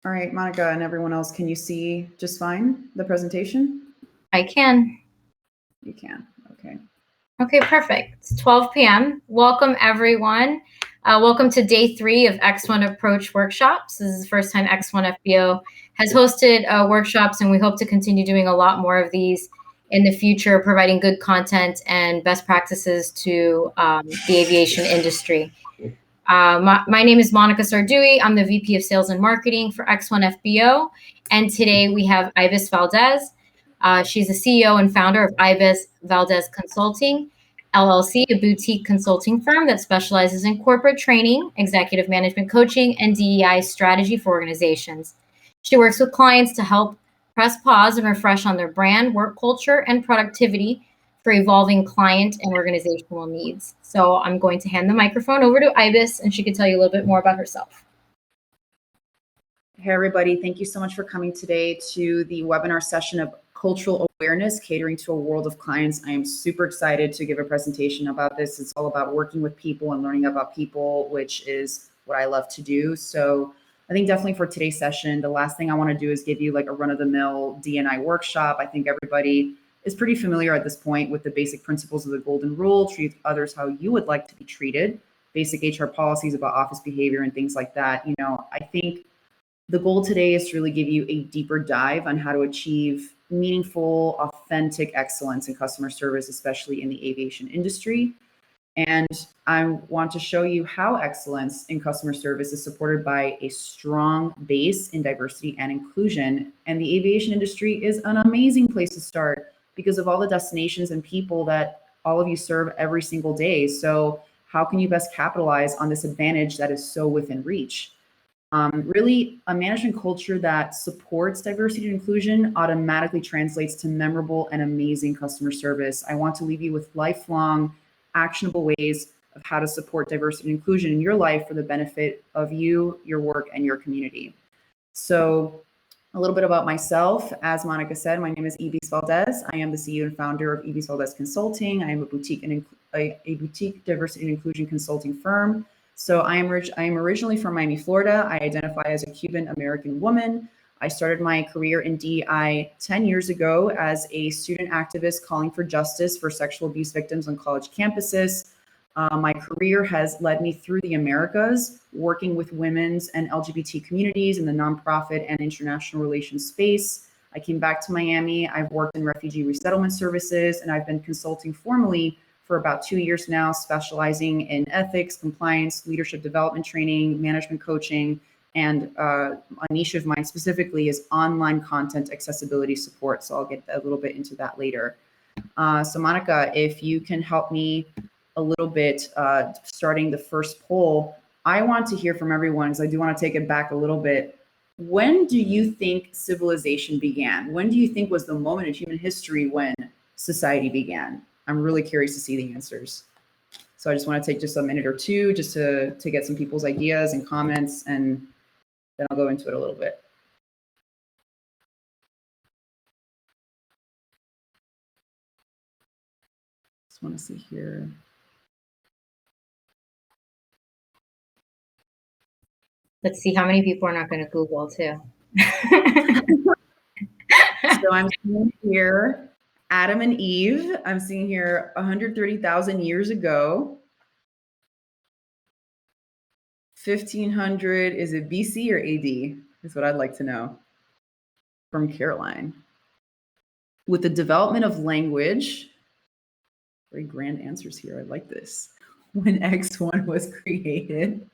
All right, Monica and everyone else, can you see just fine the presentation? I can. You can, okay. Okay, perfect. It's 12 p.m. Welcome, everyone. Welcome to day 3 of X1 Approach workshops. This is the first time X1 FBO has hosted workshops, and we hope to continue doing a lot more of these in the future, providing good content and best practices to the aviation industry. My name is Monica Sardui. I'm the VP of Sales and Marketing for X1 FBO. And today we have Ibis Valdes. She's the CEO and founder of Ibis Valdes Consulting, LLC, a boutique consulting firm that specializes in corporate training, executive management coaching, and DEI strategy for organizations. She works with clients to help press pause and refresh on their brand, work culture, and productivity for evolving client and organizational needs. So I'm going to hand the microphone over to Ibis, and she can tell you a little bit more about herself. Hey, everybody. Thank you so much for coming today to the webinar session of Cultural Awareness, Catering to a World of Clients. I am super excited to give a presentation about this. It's all about working with people and learning about people, which is what I love to do. So I think definitely for today's session, the last thing I want to do is give you like a run-of-the-mill D&I workshop. I think everybody is pretty familiar at this point with the basic principles of the golden rule: treat others how you would like to be treated, basic HR policies about office behavior and things like that. I think the goal today is to really give you a deeper dive on how to achieve meaningful, authentic excellence in customer service, especially in the aviation industry. And I want to show you how excellence in customer service is supported by a strong base in diversity and inclusion. And the aviation industry is an amazing place to start because of all the destinations and people that all of you serve every single day. So how can you best capitalize on this advantage that is so within reach? Really, a management culture that supports diversity and inclusion automatically translates to memorable and amazing customer service. I want to leave you with lifelong, actionable ways of how to support diversity and inclusion in your life for the benefit of you, your work, and your community. So a little bit about myself. As Monica said, my name is Ibis Valdes. I am the CEO and founder of Ibis Valdes Consulting. I am a boutique diversity and inclusion consulting firm. So I am originally from Miami, Florida. I identify as a Cuban American woman. I started my career in DEI 10 years ago as a student activist calling for justice for sexual abuse victims on college campuses. My career has led me through the Americas, working with women's and LGBT communities in the nonprofit and international relations space. I came back to Miami. I've worked in refugee resettlement services, and I've been consulting formally for about 2 years now, specializing in ethics, compliance, leadership development training, management coaching, and a niche of mine specifically is online content accessibility support. So I'll get a little bit into that later. So Monica, if you can help me a little bit starting the first poll, I want to hear from everyone, because I do want to take it back a little bit. When do you think civilization began? When do you think was the moment in human history when society began? I'm really curious to see the answers. So I just want to take just a minute or two just to get some people's ideas and comments, and then I'll go into it a little bit. Just want to see here. Let's see how many people are not going to Google too. So I'm seeing here Adam and Eve. I'm seeing here 130,000 years ago. 1500, is it BC or AD? Is what I'd like to know from Caroline. With the development of language, very grand answers here. I like this. When X1 was created.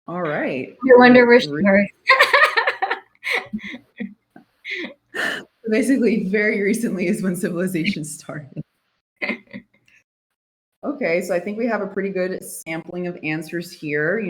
All right. You wonder where she heard. Basically, very recently is when civilization started. Okay, so I think we have a pretty good sampling of answers here,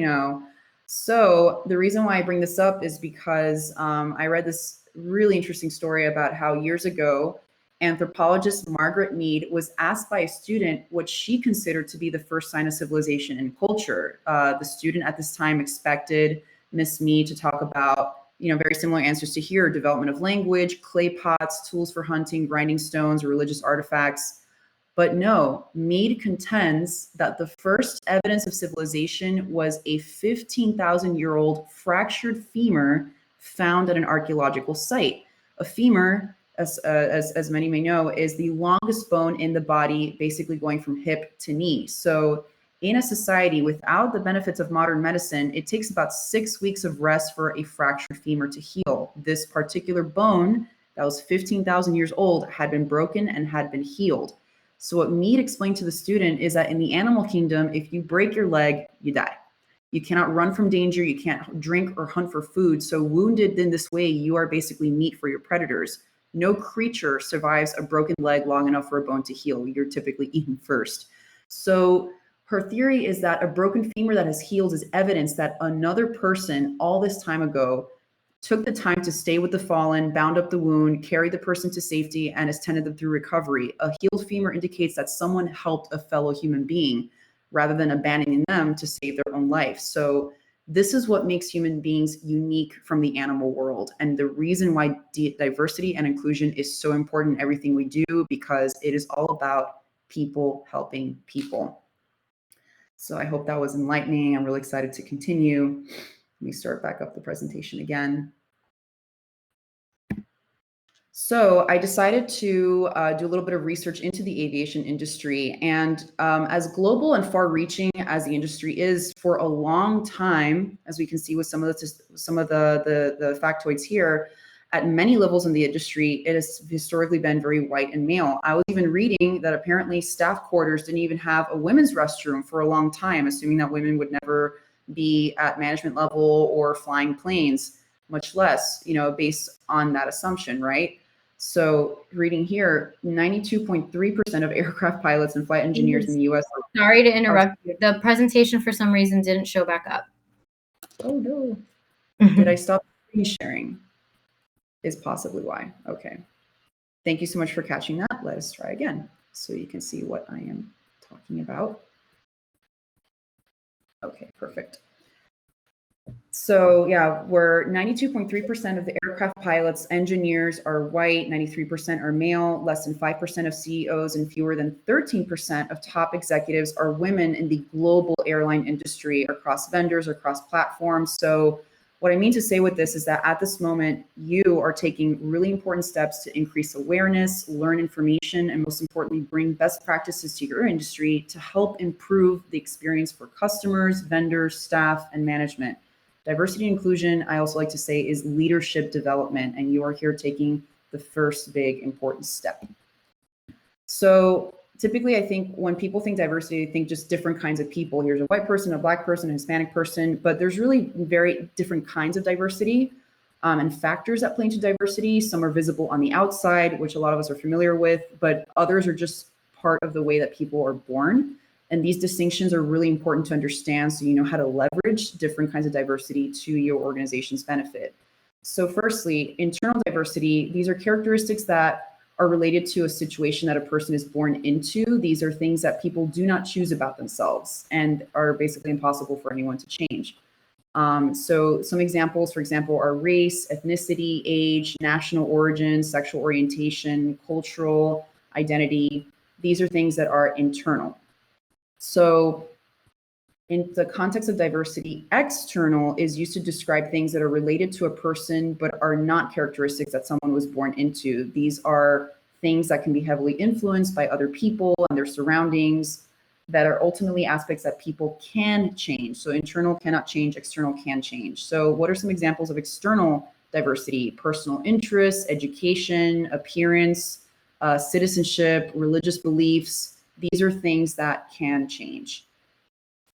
So the reason why I bring this up is because I read this really interesting story about how years ago, anthropologist Margaret Mead was asked by a student what she considered to be the first sign of civilization and culture. The student at this time expected Miss Mead to talk about, very similar answers to here: development of language, clay pots, tools for hunting, grinding stones, or religious artifacts. But no, Mead contends that the first evidence of civilization was a 15,000-year-old fractured femur found at an archaeological site. A femur, as many may know, is the longest bone in the body, basically going from hip to knee. So in a society without the benefits of modern medicine, it takes about 6 weeks of rest for a fractured femur to heal. This particular bone that was 15,000 years old had been broken and had been healed. So what Mead explained to the student is that in the animal kingdom, if you break your leg, you die. You cannot run from danger. You can't drink or hunt for food. So wounded in this way, you are basically meat for your predators. No creature survives a broken leg long enough for a bone to heal. You're typically eaten first. So her theory is that a broken femur that has healed is evidence that another person all this time ago took the time to stay with the fallen, bound up the wound, carried the person to safety, and has tended them through recovery. A healed femur indicates that someone helped a fellow human being rather than abandoning them to save their own life. So this is what makes human beings unique from the animal world. And the reason why diversity and inclusion is so important in everything we do, because it is all about people helping people. So I hope that was enlightening. I'm really excited to continue. Let me start back up the presentation again. So I decided to do a little bit of research into the aviation industry. And as global and far-reaching as the industry is, for a long time, as we can see with some of the factoids here, at many levels in the industry, it has historically been very white and male. I was even reading that apparently staff quarters didn't even have a women's restroom for a long time, assuming that women would never be at management level or flying planes, much less, based on that assumption, right? So reading here, 92.3% of aircraft pilots and flight engineers in the US. Sorry to interrupt. The presentation for some reason didn't show back up. Oh no. Did I stop screen sharing? Is possibly why. Okay. Thank you so much for catching that. Let us try again so you can see what I am talking about. Okay, perfect. So yeah, we're 92.3% of the aircraft pilots, engineers are white, 93% are male, less than 5% of CEOs and fewer than 13% of top executives are women in the global airline industry across vendors, across platforms. So what I mean to say with this is that at this moment, you are taking really important steps to increase awareness, learn information, and most importantly, bring best practices to your industry to help improve the experience for customers, vendors, staff, and management. Diversity and inclusion, I also like to say, is leadership development, and you are here taking the first big important step. So typically, I think when people think diversity, they think just different kinds of people. Here's a white person, a black person, a Hispanic person, but there's really very different kinds of diversity and factors that play into diversity. Some are visible on the outside, which a lot of us are familiar with, but others are just part of the way that people are born. And these distinctions are really important to understand so you know how to leverage different kinds of diversity to your organization's benefit. So firstly, internal diversity, these are characteristics that are related to a situation that a person is born into. These are things that people do not choose about themselves and are basically impossible for anyone to change. So some examples, for example, are race, ethnicity, age, national origin, sexual orientation, cultural identity. These are things that are internal. So in the context of diversity, external is used to describe things that are related to a person, but are not characteristics that someone was born into. These are things that can be heavily influenced by other people and their surroundings that are ultimately aspects that people can change. So internal cannot change, external can change. So what are some examples of external diversity? Personal interests, education, appearance, citizenship, religious beliefs. These are things that can change.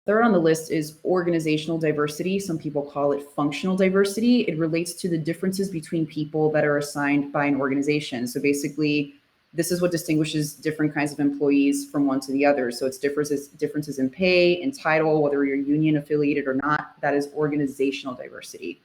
Third on the list is organizational diversity. Some people call it functional diversity. It relates to the differences between people that are assigned by an organization. So basically, this is what distinguishes different kinds of employees from one to the other. So it's differences in pay, in title, whether you're union affiliated or not. That is organizational diversity.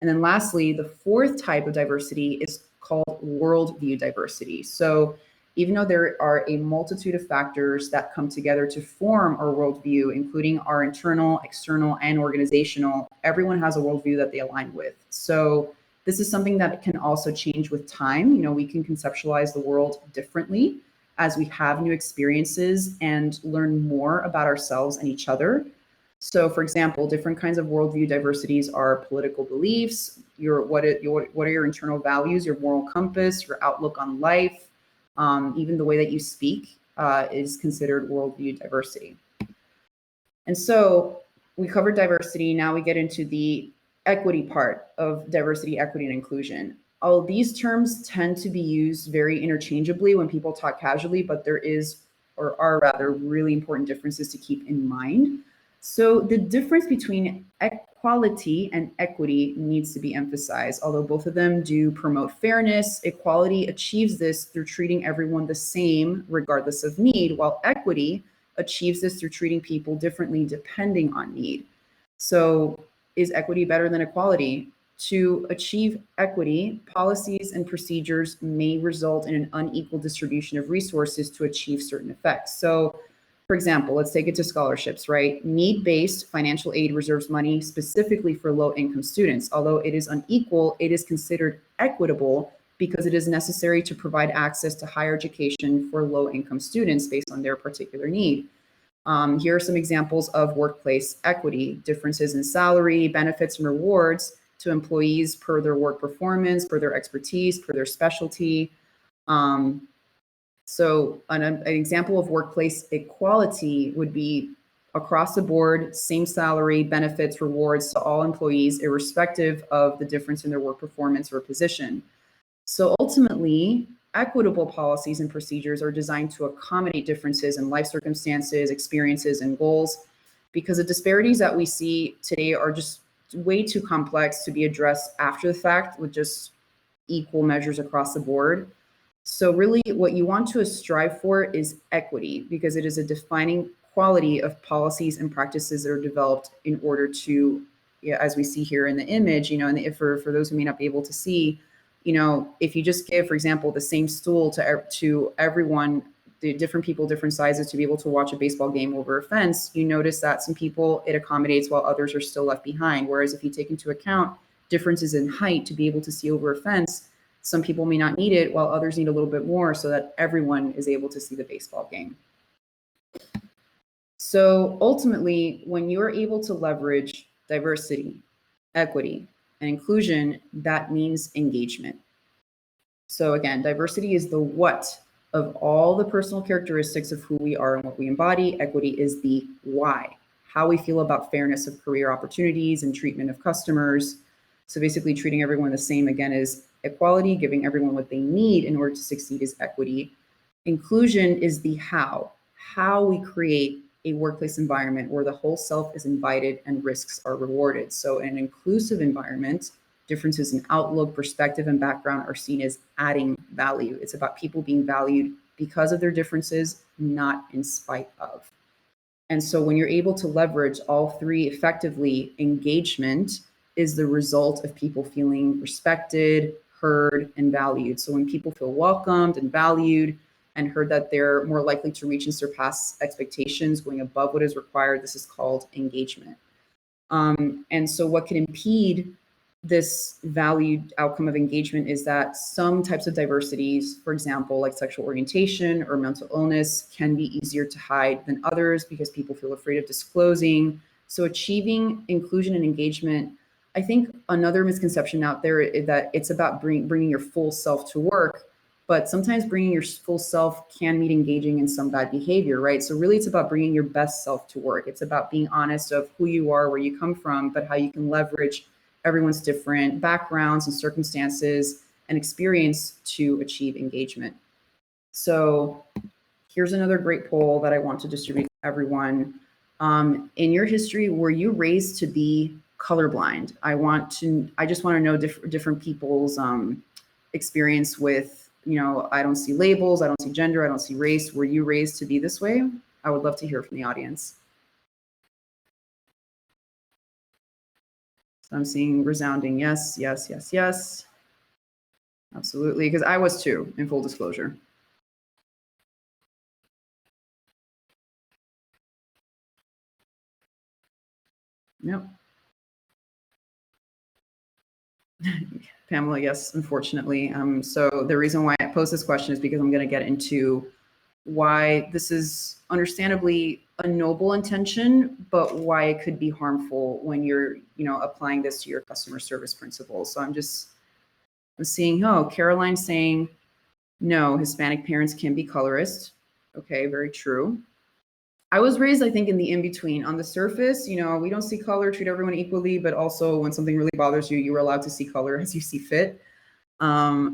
And then lastly, the fourth type of diversity is called worldview diversity. So even though there are a multitude of factors that come together to form our worldview, including our internal, external, and organizational, everyone has a worldview that they align with. So this is something that can also change with time. We can conceptualize the world differently. as we have new experiences and learn more about ourselves and each other. So, for example, different kinds of worldview diversities are political beliefs, what are your internal values, your moral compass, your outlook on life, even the way that you speak is considered worldview diversity. And so we covered diversity. Now we get into the equity part of diversity, equity, and inclusion. All these terms tend to be used very interchangeably when people talk casually, but there is, or are rather, really important differences to keep in mind. So the difference between equality and equity needs to be emphasized. Although both of them do promote fairness, equality achieves this through treating everyone the same regardless of need, while equity achieves this through treating people differently depending on need. So is equity better than equality? To achieve equity, policies and procedures may result in an unequal distribution of resources to achieve certain effects. So, for example, let's take it to scholarships, right? Need-based financial aid reserves money specifically for low-income students. Although it is unequal, it is considered equitable because it is necessary to provide access to higher education for low-income students based on their particular need. Here are some examples of workplace equity: differences in salary, benefits, and rewards to employees per their work performance, per their expertise, per their specialty. So an example of workplace equality would be across the board, same salary, benefits, rewards to all employees, irrespective of the difference in their work performance or position. So ultimately, equitable policies and procedures are designed to accommodate differences in life circumstances, experiences, and goals, because the disparities that we see today are just way too complex to be addressed after the fact with just equal measures across the board. So really what you want to strive for is equity, because it is a defining quality of policies and practices that are developed in order to, yeah, as we see here in the image, and for those who may not be able to see, if you just give, for example, the same stool to everyone, the different people, different sizes, to be able to watch a baseball game over a fence, you notice that some people it accommodates while others are still left behind. Whereas if you take into account differences in height to be able to see over a fence, some people may not need it while others need a little bit more, so that everyone is able to see the baseball game. So ultimately, when you're able to leverage diversity, equity, and inclusion, that means engagement. So again, diversity is the what of all the personal characteristics of who we are and what we embody. Equity is the why, how we feel about fairness of career opportunities and treatment of customers. So basically treating everyone the same, again, is equality. Giving everyone what they need in order to succeed is equity. Inclusion is the how we create a workplace environment where the whole self is invited and risks are rewarded. So in an inclusive environment, differences in outlook, perspective, and background are seen as adding value. It's about people being valued because of their differences, not in spite of. And so when you're able to leverage all three effectively, engagement is the result of people feeling respected, heard, and valued. So when people feel welcomed and valued and heard that they're more likely to reach and surpass expectations, going above what is required, this is called engagement. And so what can impede this valued outcome of engagement is that some types of diversities, for example, like sexual orientation or mental illness, can be easier to hide than others because people feel afraid of disclosing. So achieving inclusion and engagement, I think another misconception out there is that it's about bringing your full self to work, but sometimes bringing your full self can mean engaging in some bad behavior, right? So really it's about bringing your best self to work. It's about being honest of who you are, where you come from, but how you can leverage everyone's different backgrounds and circumstances and experience to achieve engagement. So here's another great poll that I want to distribute to everyone. In your history, were you raised to be colorblind? I just want to know different people's experience with, I don't see labels, I don't see gender, I don't see race. Were you raised to be this way? I would love to hear from the audience. So I'm seeing resounding yes, yes, yes, yes. Absolutely, because I was too, in full disclosure. Yep. Pamela, yes, unfortunately. So the reason why I pose this question is because I'm going to get into why this is understandably a noble intention, but why it could be harmful when you're, applying this to your customer service principles. So I'm seeing, Caroline saying, no, Hispanic parents can be colorist. Okay, very true. I was raised, I think, in the in-between. On the surface, we don't see color, treat everyone equally, but also when something really bothers you, you are allowed to see color as you see fit. I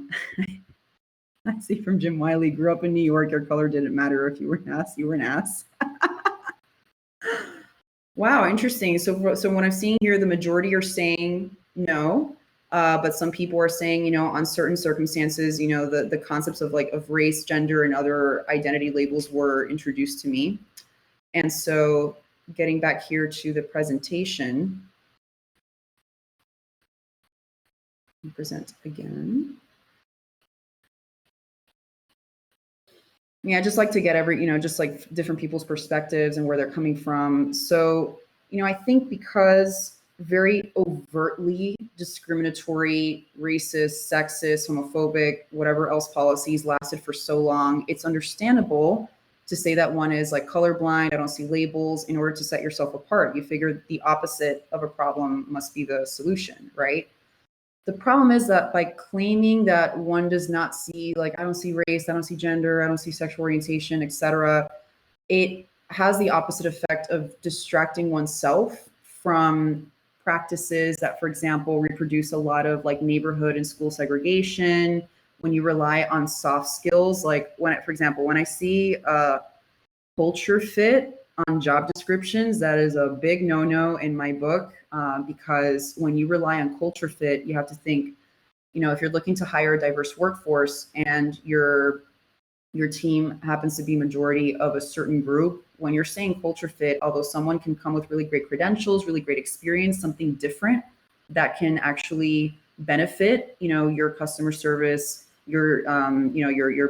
see from Jim Wiley, grew up in New York, your color didn't matter. If you were an ass, you were an ass. Wow, interesting. So what I'm seeing here, the majority are saying no, but some people are saying, on certain circumstances, the concepts of race, gender, and other identity labels were introduced to me. And so getting back here to the presentation, present again. Yeah, I just like to get just like different people's perspectives and where they're coming from. So, I think because very overtly discriminatory, racist, sexist, homophobic, whatever else policies lasted for so long, it's understandable to say that one is like colorblind, I don't see labels, in order to set yourself apart. You figure the opposite of a problem must be the solution, right? The problem is that by claiming that one does not see, I don't see race, I don't see gender, I don't see sexual orientation, etc., it has the opposite effect of distracting oneself from practices that, for example, reproduce a lot of neighborhood and school segregation. When you rely on soft skills, for example, when I see culture fit on job descriptions, that is a big no-no in my book, because when you rely on culture fit, you have to think, if you're looking to hire a diverse workforce and your team happens to be majority of a certain group, when you're saying culture fit, although someone can come with really great credentials, really great experience, something different that can actually benefit, your customer service, your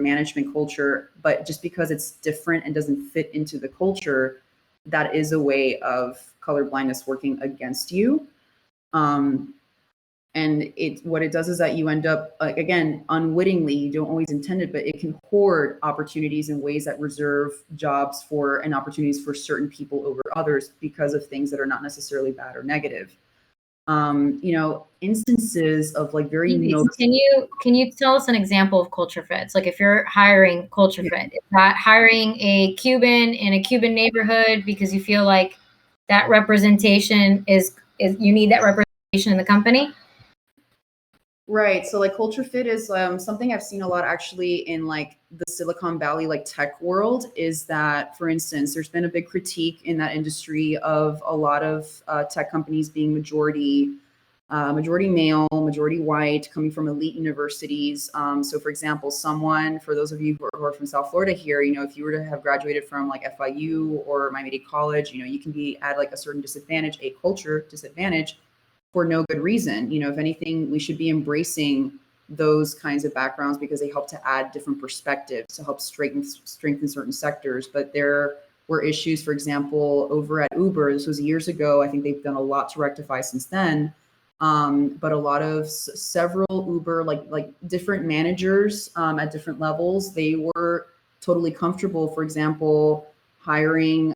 management culture, but just because it's different and doesn't fit into the culture, that is a way of color blindness working against you. And what it does is that you end up, again, unwittingly, you don't always intend it, but it can hoard opportunities in ways that reserve jobs and opportunities for certain people over others because of things that are not necessarily bad or negative. Instances of very Can you tell us an example of culture fits? If you're hiring culture fit, is that hiring a Cuban in a Cuban neighborhood because you feel like that representation is you need that representation in the company? Right. So culture fit is something I've seen a lot actually in the Silicon Valley tech world, is that, for instance, there's been a big critique in that industry of a lot of tech companies being majority male, majority white, coming from elite universities. So for example, for those of you who are from South Florida here, if you were to have graduated from FIU or Miami-Dade College, you can be at a certain disadvantage, a culture disadvantage, for no good reason. If anything, we should be embracing those kinds of backgrounds because they help to add different perspectives to help strengthen certain sectors. But there were issues, for example, over at Uber. This was years ago. I think they've done a lot to rectify since then. But a lot of several Uber, different managers at different levels, they were totally comfortable, for example, hiring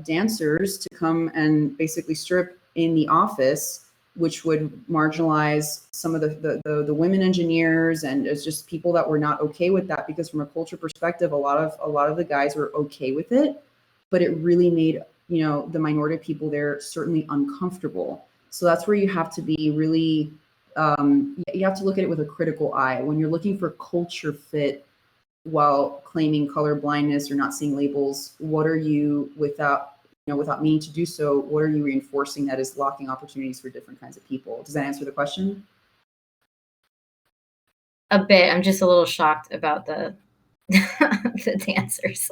dancers to come and basically strip in the office, which would marginalize some of the women engineers, and it's just people that were not okay with that, because from a culture perspective, a lot of the guys were okay with it, but it really made the minority of people there certainly uncomfortable. So that's where you have to be really you have to look at it with a critical eye when you're looking for culture fit while claiming color blindness or not seeing labels. What are you, without meaning to do so, what are you reinforcing that is locking opportunities for different kinds of people? Does that answer the question? A bit. I'm just a little shocked about the dancers.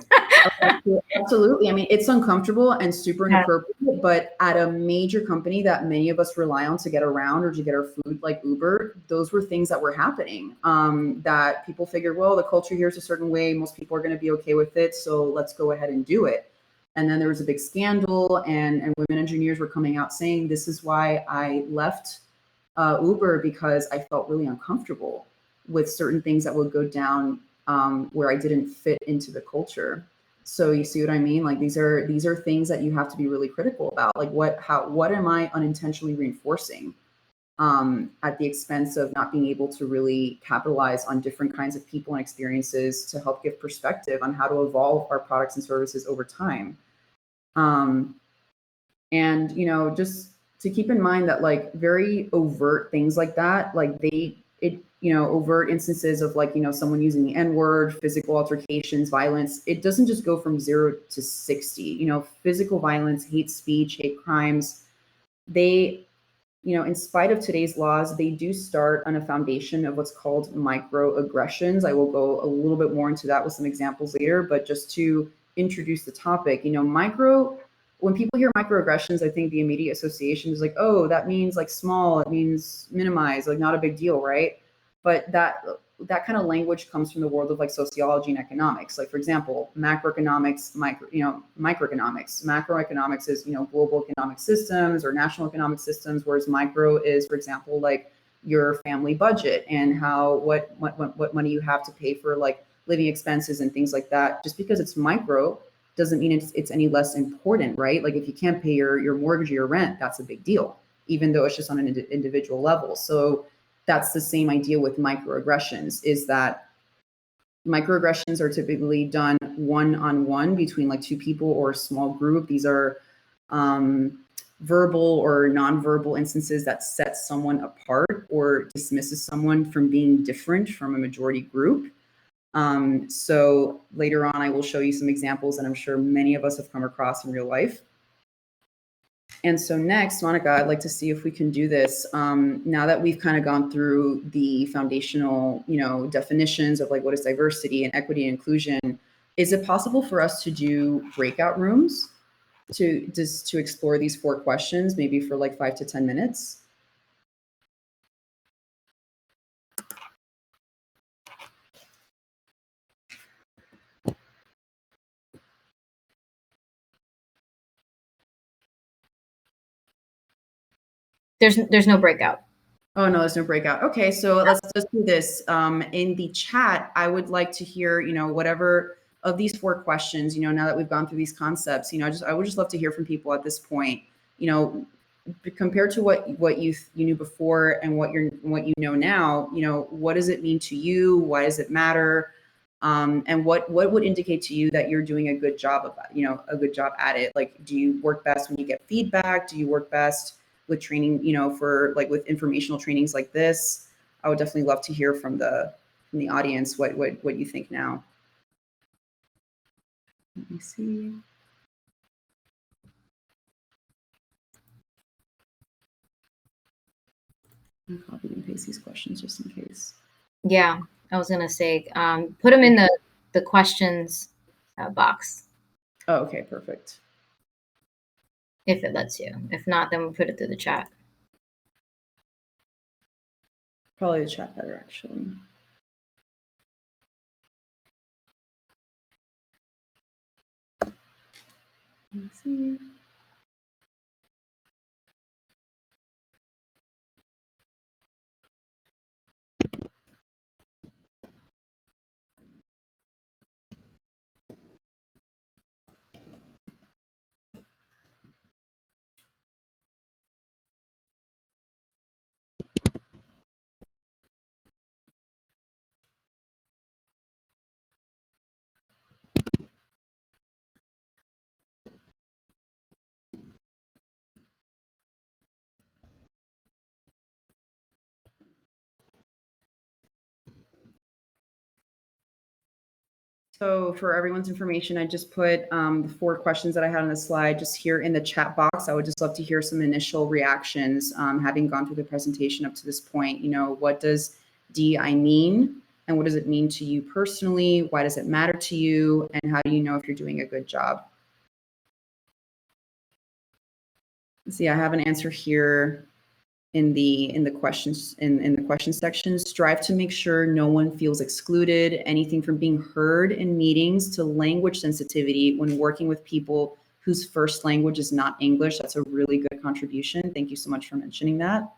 Absolutely. I mean, it's uncomfortable and super inappropriate, but at a major company that many of us rely on to get around or to get our food, like Uber, those were things that were happening, that people figured, well, the culture here is a certain way, most people are going to be okay with it, so let's go ahead and do it. And then there was a big scandal, and women engineers were coming out saying, this is why I left Uber, because I felt really uncomfortable with certain things that would go down where I didn't fit into the culture. So you see what I mean? Like these are things that you have to be really critical about. Like what am I unintentionally reinforcing at the expense of not being able to really capitalize on different kinds of people and experiences to help give perspective on how to evolve our products and services over time. And just to keep in mind that like very overt things like that, like overt instances of like someone using the N-word, physical altercations, violence, it doesn't just go from 0 to 60. Physical violence, hate speech, hate crimes, they in spite of today's laws, they do start on a foundation of what's called microaggressions. I will go a little bit more into that with some examples later, but just to introduce the topic, when people hear microaggressions, I think the immediate association is like, oh, that means like small, it means minimize, like not a big deal, right? But that kind of language comes from the world of like sociology and economics. Like for example, macroeconomics, microeconomics. Macroeconomics is global economic systems or national economic systems, whereas micro is, for example, like your family budget and how what money you have to pay for like living expenses and things like that. Just because it's micro doesn't mean it's any less important, right? Like if you can't pay your mortgage or your rent, that's a big deal, even though it's just on an individual level. So that's the same idea with microaggressions, is that microaggressions are typically done one-on-one between like two people or a small group. These are verbal or nonverbal instances that set someone apart or dismisses someone from being different from a majority group. So later on, I will show you some examples that I'm sure many of us have come across in real life. And so next, Monica, I'd like to see if we can do this. Now that we've kind of gone through the foundational, definitions of like what is diversity and equity and inclusion, is it possible for us to do breakout rooms to explore these 4 questions, maybe for like 5 to 10 minutes? There's no breakout. Oh, no, there's no breakout. Okay, so let's just do this. In the chat, I would like to hear, whatever of these 4 questions, now that we've gone through these concepts, I would just love to hear from people at this point, compared to what you knew before and what you know now, what does it mean to you? Why does it matter? And what would indicate to you that you're doing a good job of that, a good job at it? Like, do you work best when you get feedback? Do you work best with training, for like with informational trainings like this? I would definitely love to hear from the audience what you think now. Let me see. I'll copy and paste these questions just in case. Yeah, I was gonna say, put them in the questions box. Oh, okay, perfect. If it lets you. If not, then we'll put it through the chat. Probably the chat better, actually. Let's see. So for everyone's information, I just put the 4 questions that I had on the slide just here in the chat box. I would just love to hear some initial reactions, having gone through the presentation up to this point. What does DEI mean? And what does it mean to you personally? Why does it matter to you? And how do you know if you're doing a good job? See, I have an answer here in the questions in the question section. Strive to make sure no one feels excluded, anything from being heard in meetings to language sensitivity when working with people whose first language is not English. That's a really good contribution. Thank you so much for mentioning that.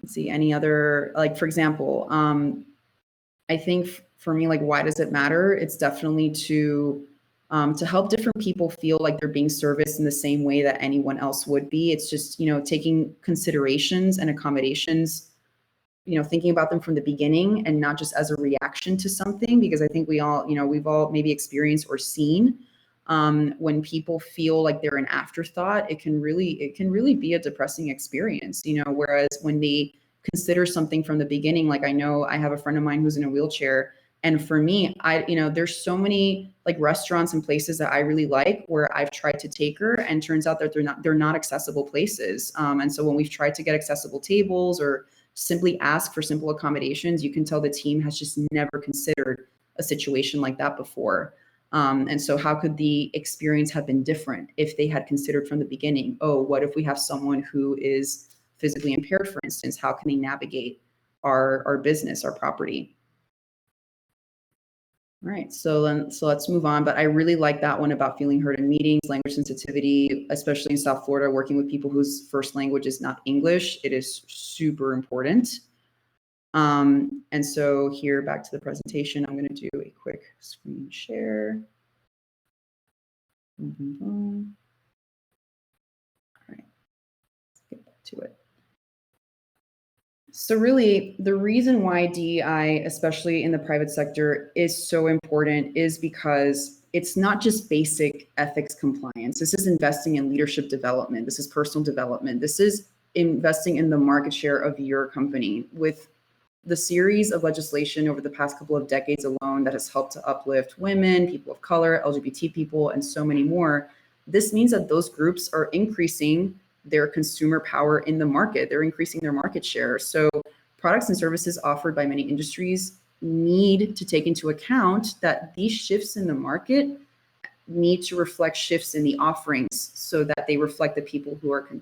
see any other, like, for example, I think for me, like, why does it matter? It's definitely to help different people feel like they're being serviced in the same way that anyone else would be. It's just, taking considerations and accommodations, thinking about them from the beginning and not just as a reaction to something, because I think we all, we've all maybe experienced or seen when people feel like they're an afterthought, it can really be a depressing experience, whereas when they consider something from the beginning, like I know I have a friend of mine who's in a wheelchair. And for me, there's so many like restaurants and places that I really like where I've tried to take her, and turns out that they're not accessible places. And so when we've tried to get accessible tables or simply ask for simple accommodations, you can tell the team has just never considered a situation like that before. And so how could the experience have been different if they had considered from the beginning, oh, what if we have someone who is physically impaired, for instance? How can they navigate our business, our property? All right, so let's move on. But I really like that one about feeling heard in meetings, language sensitivity, especially in South Florida, working with people whose first language is not English. It is super important. And so here, back to the presentation, I'm going to do a quick screen share. All right, let's get back to it. So really, the reason why DEI, especially in the private sector, is so important is because it's not just basic ethics compliance. This is investing in leadership development. This is personal development. This is investing in the market share of your company. With the series of legislation over the past couple of decades alone that has helped to uplift women, people of color, LGBT people, and so many more, this means that those groups are increasing their consumer power in the market. They're increasing their market share. So products and services offered by many industries need to take into account that these shifts in the market need to reflect shifts in the offerings so that they reflect the people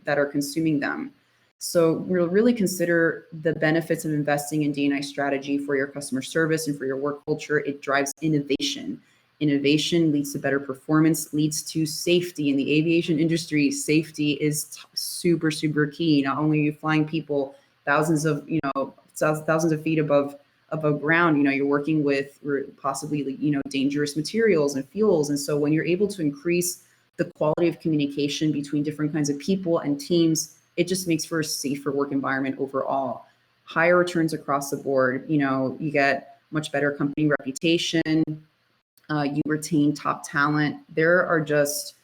that are consuming them. So we'll really consider the benefits of investing in D&I strategy for your customer service and for your work culture. It drives innovation. Innovation leads to better performance, leads to safety. In the aviation industry, safety is super, super key. Not only are you flying people thousands of feet above ground, you're working with possibly, dangerous materials and fuels. And so when you're able to increase the quality of communication between different kinds of people and teams, it just makes for a safer work environment overall. Higher returns across the board. You get much better company reputation. You retain top talent. There are just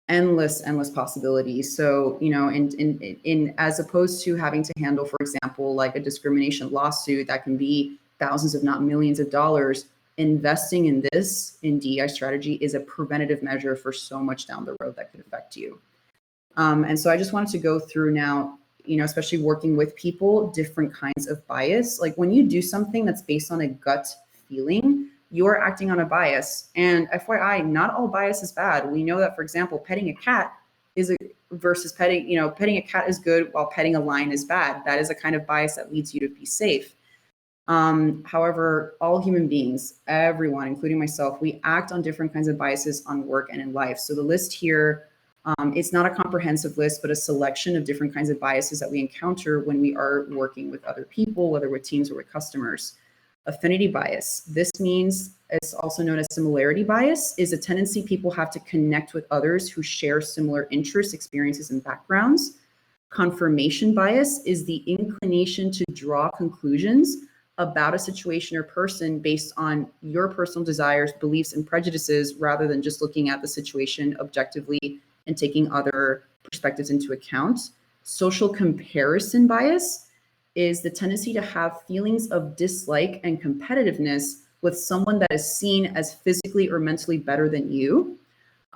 endless possibilities. So, in as opposed to having to handle, for example, like a discrimination lawsuit that can be thousands, if not millions of dollars, investing in DEI strategy is a preventative measure for so much down the road that could affect you. And so I just wanted to go through now, especially working with people, different kinds of bias. Like when you do something that's based on a gut feeling, you're acting on a bias. And FYI, not all bias is bad. We know that, for example, petting a cat versus petting a cat is good while petting a lion is bad. That is a kind of bias that leads you to be safe. However, all human beings, everyone, including myself, we act on different kinds of biases on work and in life. So the list here, it's not a comprehensive list, but a selection of different kinds of biases that we encounter when we are working with other people, whether with teams or with customers. Affinity bias. This means, it's also known as similarity bias, is a tendency people have to connect with others who share similar interests, experiences, and backgrounds. Confirmation bias is the inclination to draw conclusions about a situation or person based on your personal desires, beliefs, and prejudices, rather than just looking at the situation objectively and taking other perspectives into account. Social comparison bias is the tendency to have feelings of dislike and competitiveness with someone that is seen as physically or mentally better than you,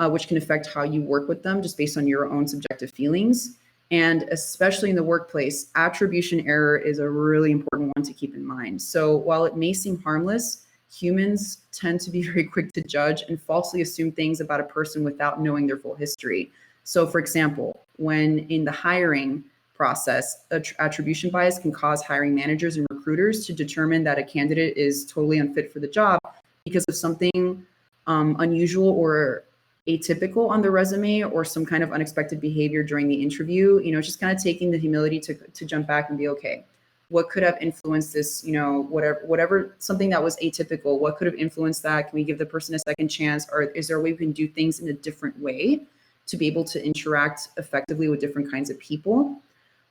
which can affect how you work with them just based on your own subjective feelings. And especially in the workplace, attribution error is a really important one to keep in mind. So while it may seem harmless, humans tend to be very quick to judge and falsely assume things about a person without knowing their full history. So for example, when in the hiring process, attribution bias can cause hiring managers and recruiters to determine that a candidate is totally unfit for the job because of something unusual or atypical on the resume or some kind of unexpected behavior during the interview. Just kind of taking the humility to jump back and be, okay, what could have influenced this, you know, whatever, something that was atypical, what could have influenced that? Can we give the person a second chance? Or is there a way we can do things in a different way to be able to interact effectively with different kinds of people?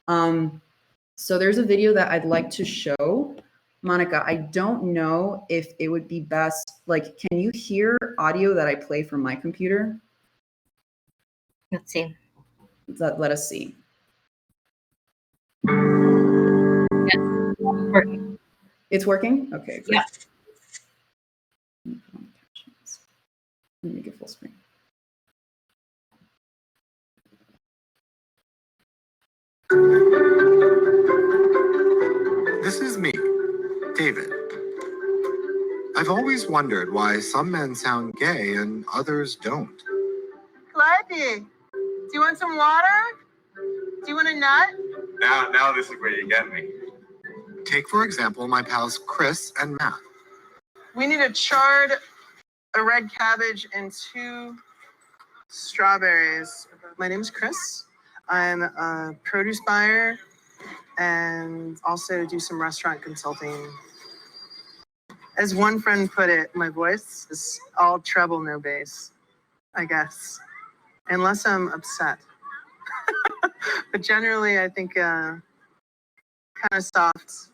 So there's a video that I'd like to show. Monica, I don't know if it would be best, like, can you hear audio that I play from my computer? Let's see. Let us see. Yeah, working. It's working? Okay, great. Yeah. Let me make it full screen. This is me, David. I've always wondered why some men sound gay and others don't. Calliope, do you want some water? Do you want a nut? Now this is where you get me. Take, for example, my pals Chris and Matt. We need a red cabbage, and 2 strawberries. My name is Chris. I'm a produce buyer and also do some restaurant consulting. As one friend put it, my voice is all treble, no bass, I guess, unless I'm upset. But generally, I think kind of soft,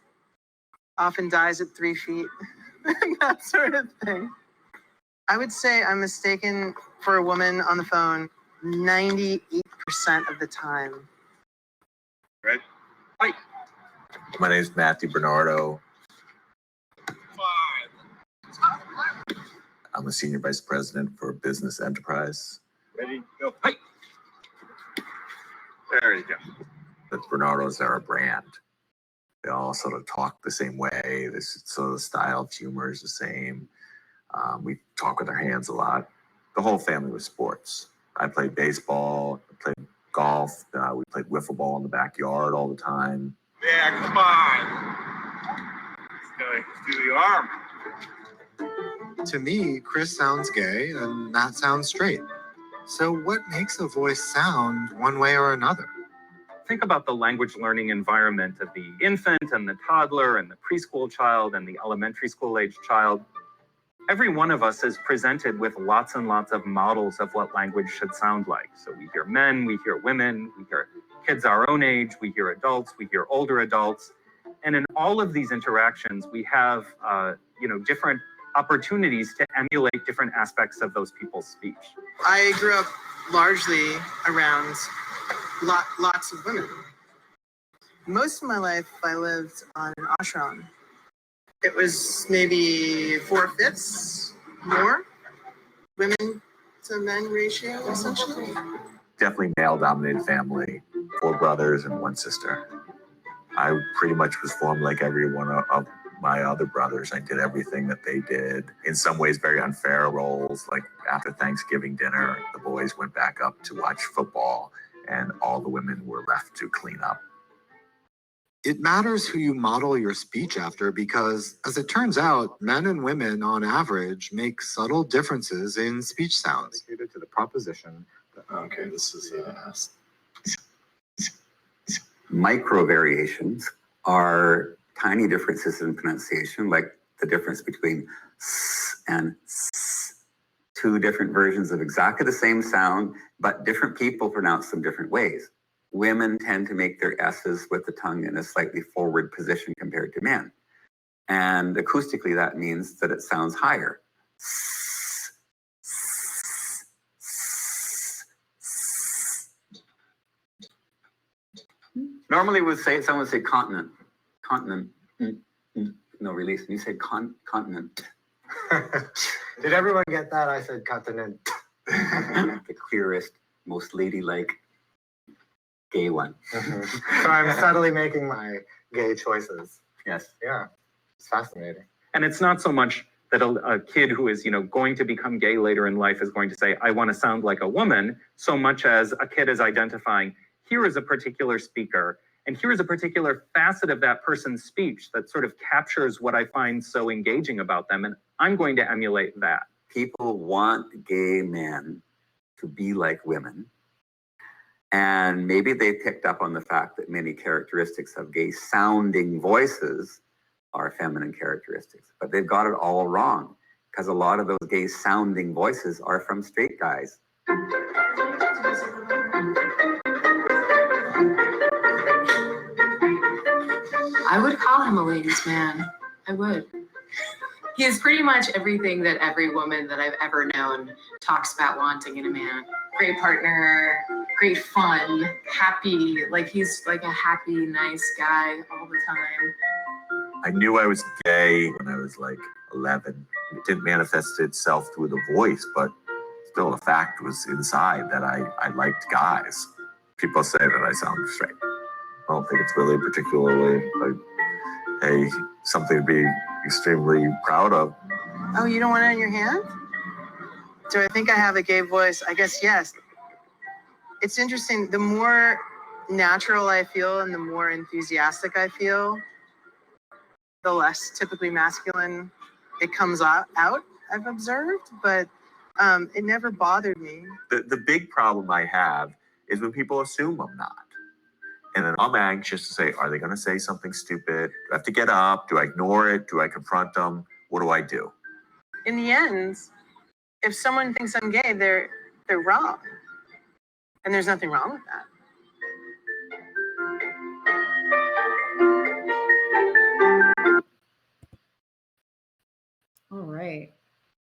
often dies at 3 feet, that sort of thing. I would say I'm mistaken for a woman on the phone 98% of the time. Right? Hi. My name is Matthew Bernardo. 5. I'm a senior vice president for business enterprise. Ready? Go. Hi. There you go. The Bernardos are a brand. They all sort of talk the same way. This sort of style of humor is the same. We talk with our hands a lot. The whole family was sports. I played baseball, I played golf. We played wiffle ball in the backyard all the time. Yeah, come on. Let's do the arm. To me, Chris sounds gay and Matt sounds straight. So what makes a voice sound one way or another? Think about the language learning environment of the infant and the toddler and the preschool child and the elementary school age child. Every one of us is presented with lots and lots of models of what language should sound like. So we hear men, we hear women, we hear kids our own age, we hear adults, we hear older adults. And in all of these interactions, we have different opportunities to emulate different aspects of those people's speech. I grew up largely around lots of women. Most of my life, I lived on an ashram. It was maybe 4/5 more women to men ratio, essentially. Definitely male-dominated family, 4 brothers and 1 sister. I pretty much was formed like every one of my other brothers. I did everything that they did. In some ways, very unfair roles. Like after Thanksgiving dinner, the boys went back up to watch football, and all the women were left to clean up. It matters who you model your speech after because, as it turns out, men and women on average make subtle differences in speech sounds. Dedicated to the proposition that, okay, this is micro variations are tiny differences in pronunciation, like the difference between s and s. 2 different versions of exactly the same sound, but different people pronounce them different ways. Women tend to make their S's with the tongue in a slightly forward position compared to men. And acoustically, that means that it sounds higher. Normally someone would say continent. Continent. No release. And you said continent. Did everyone get that? I said continent. The clearest, most ladylike gay one. So I'm subtly making my gay choices. Yes. Yeah. It's fascinating. And it's not so much that a kid who is, going to become gay later in life is going to say, I want to sound like a woman, so much as a kid is identifying, here is a particular speaker, and here is a particular facet of that person's speech that sort of captures what I find so engaging about them, and I'm going to emulate that. People want gay men to be like women. And maybe they picked up on the fact that many characteristics of gay sounding voices are feminine characteristics, but they've got it all wrong because a lot of those gay sounding voices are from straight guys. I would call him a ladies' man. I would. He is pretty much everything that every woman that I've ever known talks about wanting in a man. Great partner, great fun, happy. Like he's like a happy, nice guy all the time. I knew I was gay when I was like 11. It didn't manifest itself through the voice, but still the fact was inside that I liked guys. People say that I sound straight. I don't think it's really particularly like something to be extremely proud of. Oh, you don't want it in your hand? Do I think I have a gay voice? I guess yes. It's interesting. The more natural I feel and the more enthusiastic I feel, the less typically masculine it comes out, I've observed, but it never bothered me. The big problem I have is when people assume I'm not. And then I'm anxious to say, are they going to say something stupid? Do I have to get up? Do I ignore it? Do I confront them? What do I do? In the end, if someone thinks I'm gay, they're wrong. And there's nothing wrong with that. All right.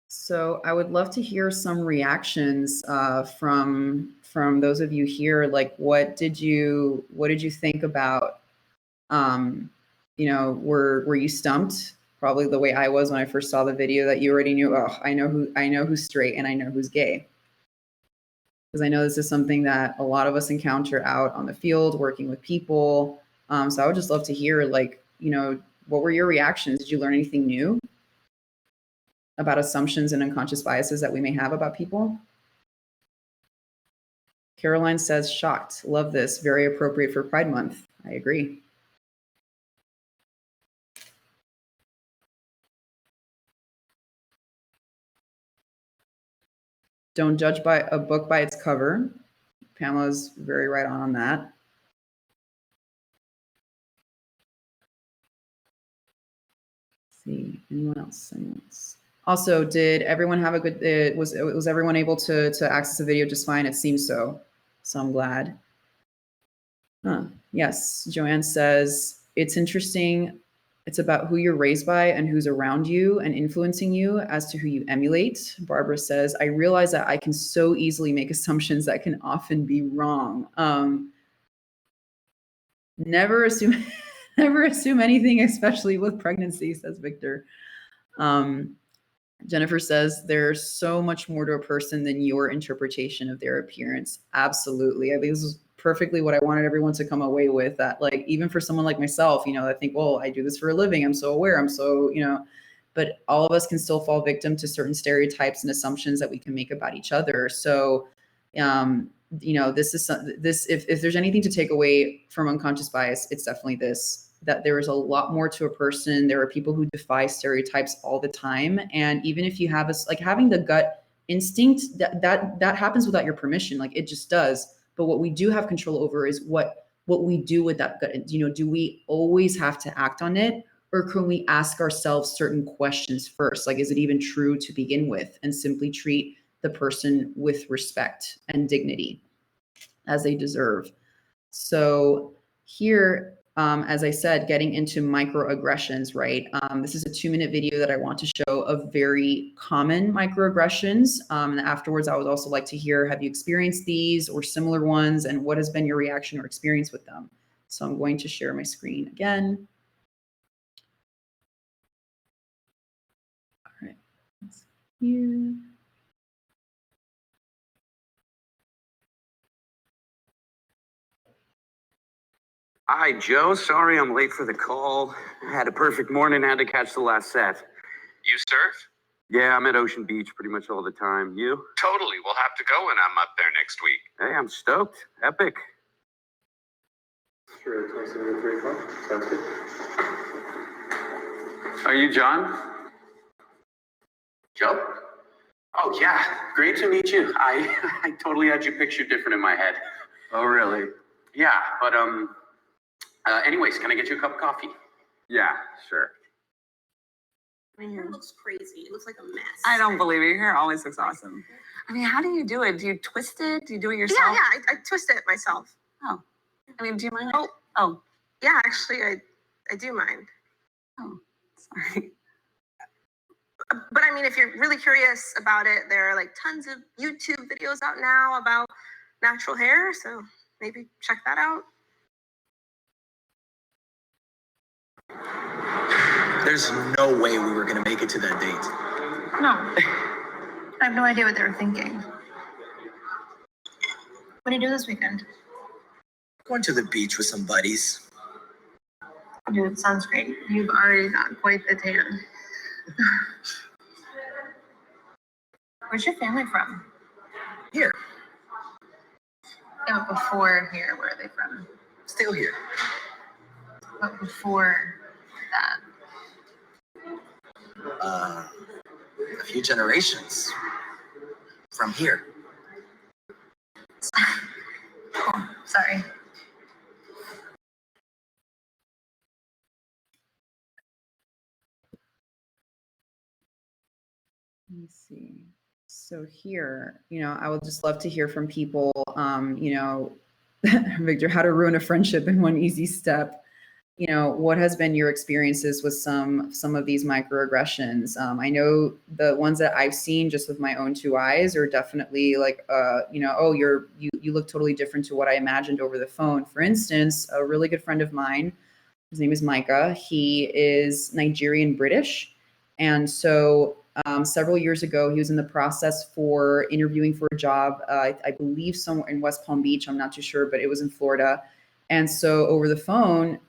So I would love to hear some reactions from those of you here. Like, what did you think about? Were you stumped? Probably the way I was when I first saw the video, that you already knew. Oh, I know who's straight and I know who's gay. Because I know this is something that a lot of us encounter out on the field, working with people. So I would just love to hear, like, what were your reactions? Did you learn anything new about assumptions and unconscious biases that we may have about people? Caroline says, shocked. Love this. Very appropriate for Pride Month. I agree. Don't judge by a book by its cover. Pamela's very right on that. Let's see, anyone else? Also, did everyone have a good? Was everyone able to access the video just fine? It seems so. So I'm glad. Yes, Joanne says it's interesting. It's about who you're raised by and who's around you and influencing you as to who you emulate. Barbara says, I realize that I can so easily make assumptions that can often be wrong. Never assume anything, especially with pregnancy, says Victor. Jennifer says, there's so much more to a person than your interpretation of their appearance. Absolutely. I think this is perfectly what I wanted everyone to come away with, that, like, even for someone like myself, I think, well, I do this for a living. I'm so aware. I'm so, but all of us can still fall victim to certain stereotypes and assumptions that we can make about each other. So, if there's anything to take away from unconscious bias, it's definitely this, that there is a lot more to a person. There are people who defy stereotypes all the time. And even if you have having the gut instinct, that happens without your permission. Like, it just does. But what we do have control over is what we do with that gut. Do we always have to act on it? Or can we ask ourselves certain questions first? Like, is it even true to begin with? And simply treat the person with respect and dignity as they deserve. So here, as I said, getting into microaggressions, right? This is a 2-minute video that I want to show of very common microaggressions. And afterwards, I would also like to hear, have you experienced these or similar ones? And what has been your reaction or experience with them? So I'm going to share my screen again. All right, let's here. Hi, Joe. Sorry I'm late for the call. I had a perfect morning, had to catch the last set. You surf? Yeah, I'm at Ocean Beach pretty much all the time. You? Totally. We'll have to go when I'm up there next week. Hey, I'm stoked. Epic. Sure, 27 to 3 o'clock. Sounds good. Are you John? Joe? Oh, yeah. Great to meet you. I totally had you pictured different in my head. Oh, really? Yeah, but anyways, can I get you a cup of coffee? Yeah, sure. My hair looks crazy. It looks like a mess. I don't believe it. Your hair always looks awesome. I mean, how do you do it? Do you twist it? Do you do it yourself? Yeah, I twist it myself. Oh, I mean, do you mind? Oh, yeah, actually, I do mind. Oh, sorry. But I mean, if you're really curious about it, there are like tons of YouTube videos out now about natural hair, so maybe check that out. There's no way we were gonna make it to that date. No. I have no idea what they were thinking. What are you doing this weekend? Going to the beach with some buddies. Dude, sounds great. You've already got quite the tan. Where's your family from? Here. Yeah, but before here, where are they from? Still here. But before that. A few generations from here. Cool. Sorry. Let me see. So here, I would just love to hear from people, Victor, how to ruin a friendship in one easy step. What has been your experiences with some of these microaggressions? I know the ones that I've seen just with my own two eyes are definitely like, oh, you look totally different to what I imagined over the phone. For instance, a really good friend of mine, his name is Micah. He is Nigerian British. And so several years ago, he was in the process for interviewing for a job, I believe somewhere in West Palm Beach. I'm not too sure, but it was in Florida. And so over the phone,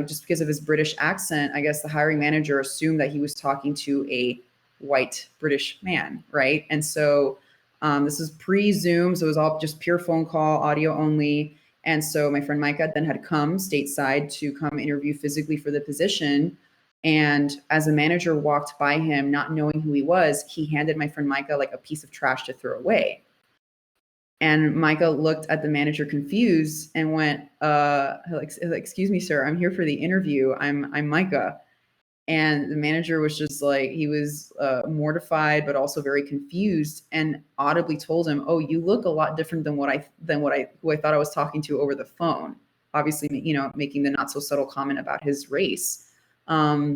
just because of his British accent, I guess the hiring manager assumed that he was talking to a white British man, right? And so this is pre-Zoom, so it was all just pure phone call, audio only. And so my friend Micah then had come stateside to come interview physically for the position. And as the manager walked by him, not knowing who he was, he handed my friend Micah like a piece of trash to throw away. And Micah looked at the manager confused and went, excuse me, sir, I'm here for the interview. I'm Micah. And the manager was just like, he was mortified, but also very confused, and audibly told him, oh, you look a lot different than who I thought I was talking to over the phone. Obviously, making the not so subtle comment about his race. I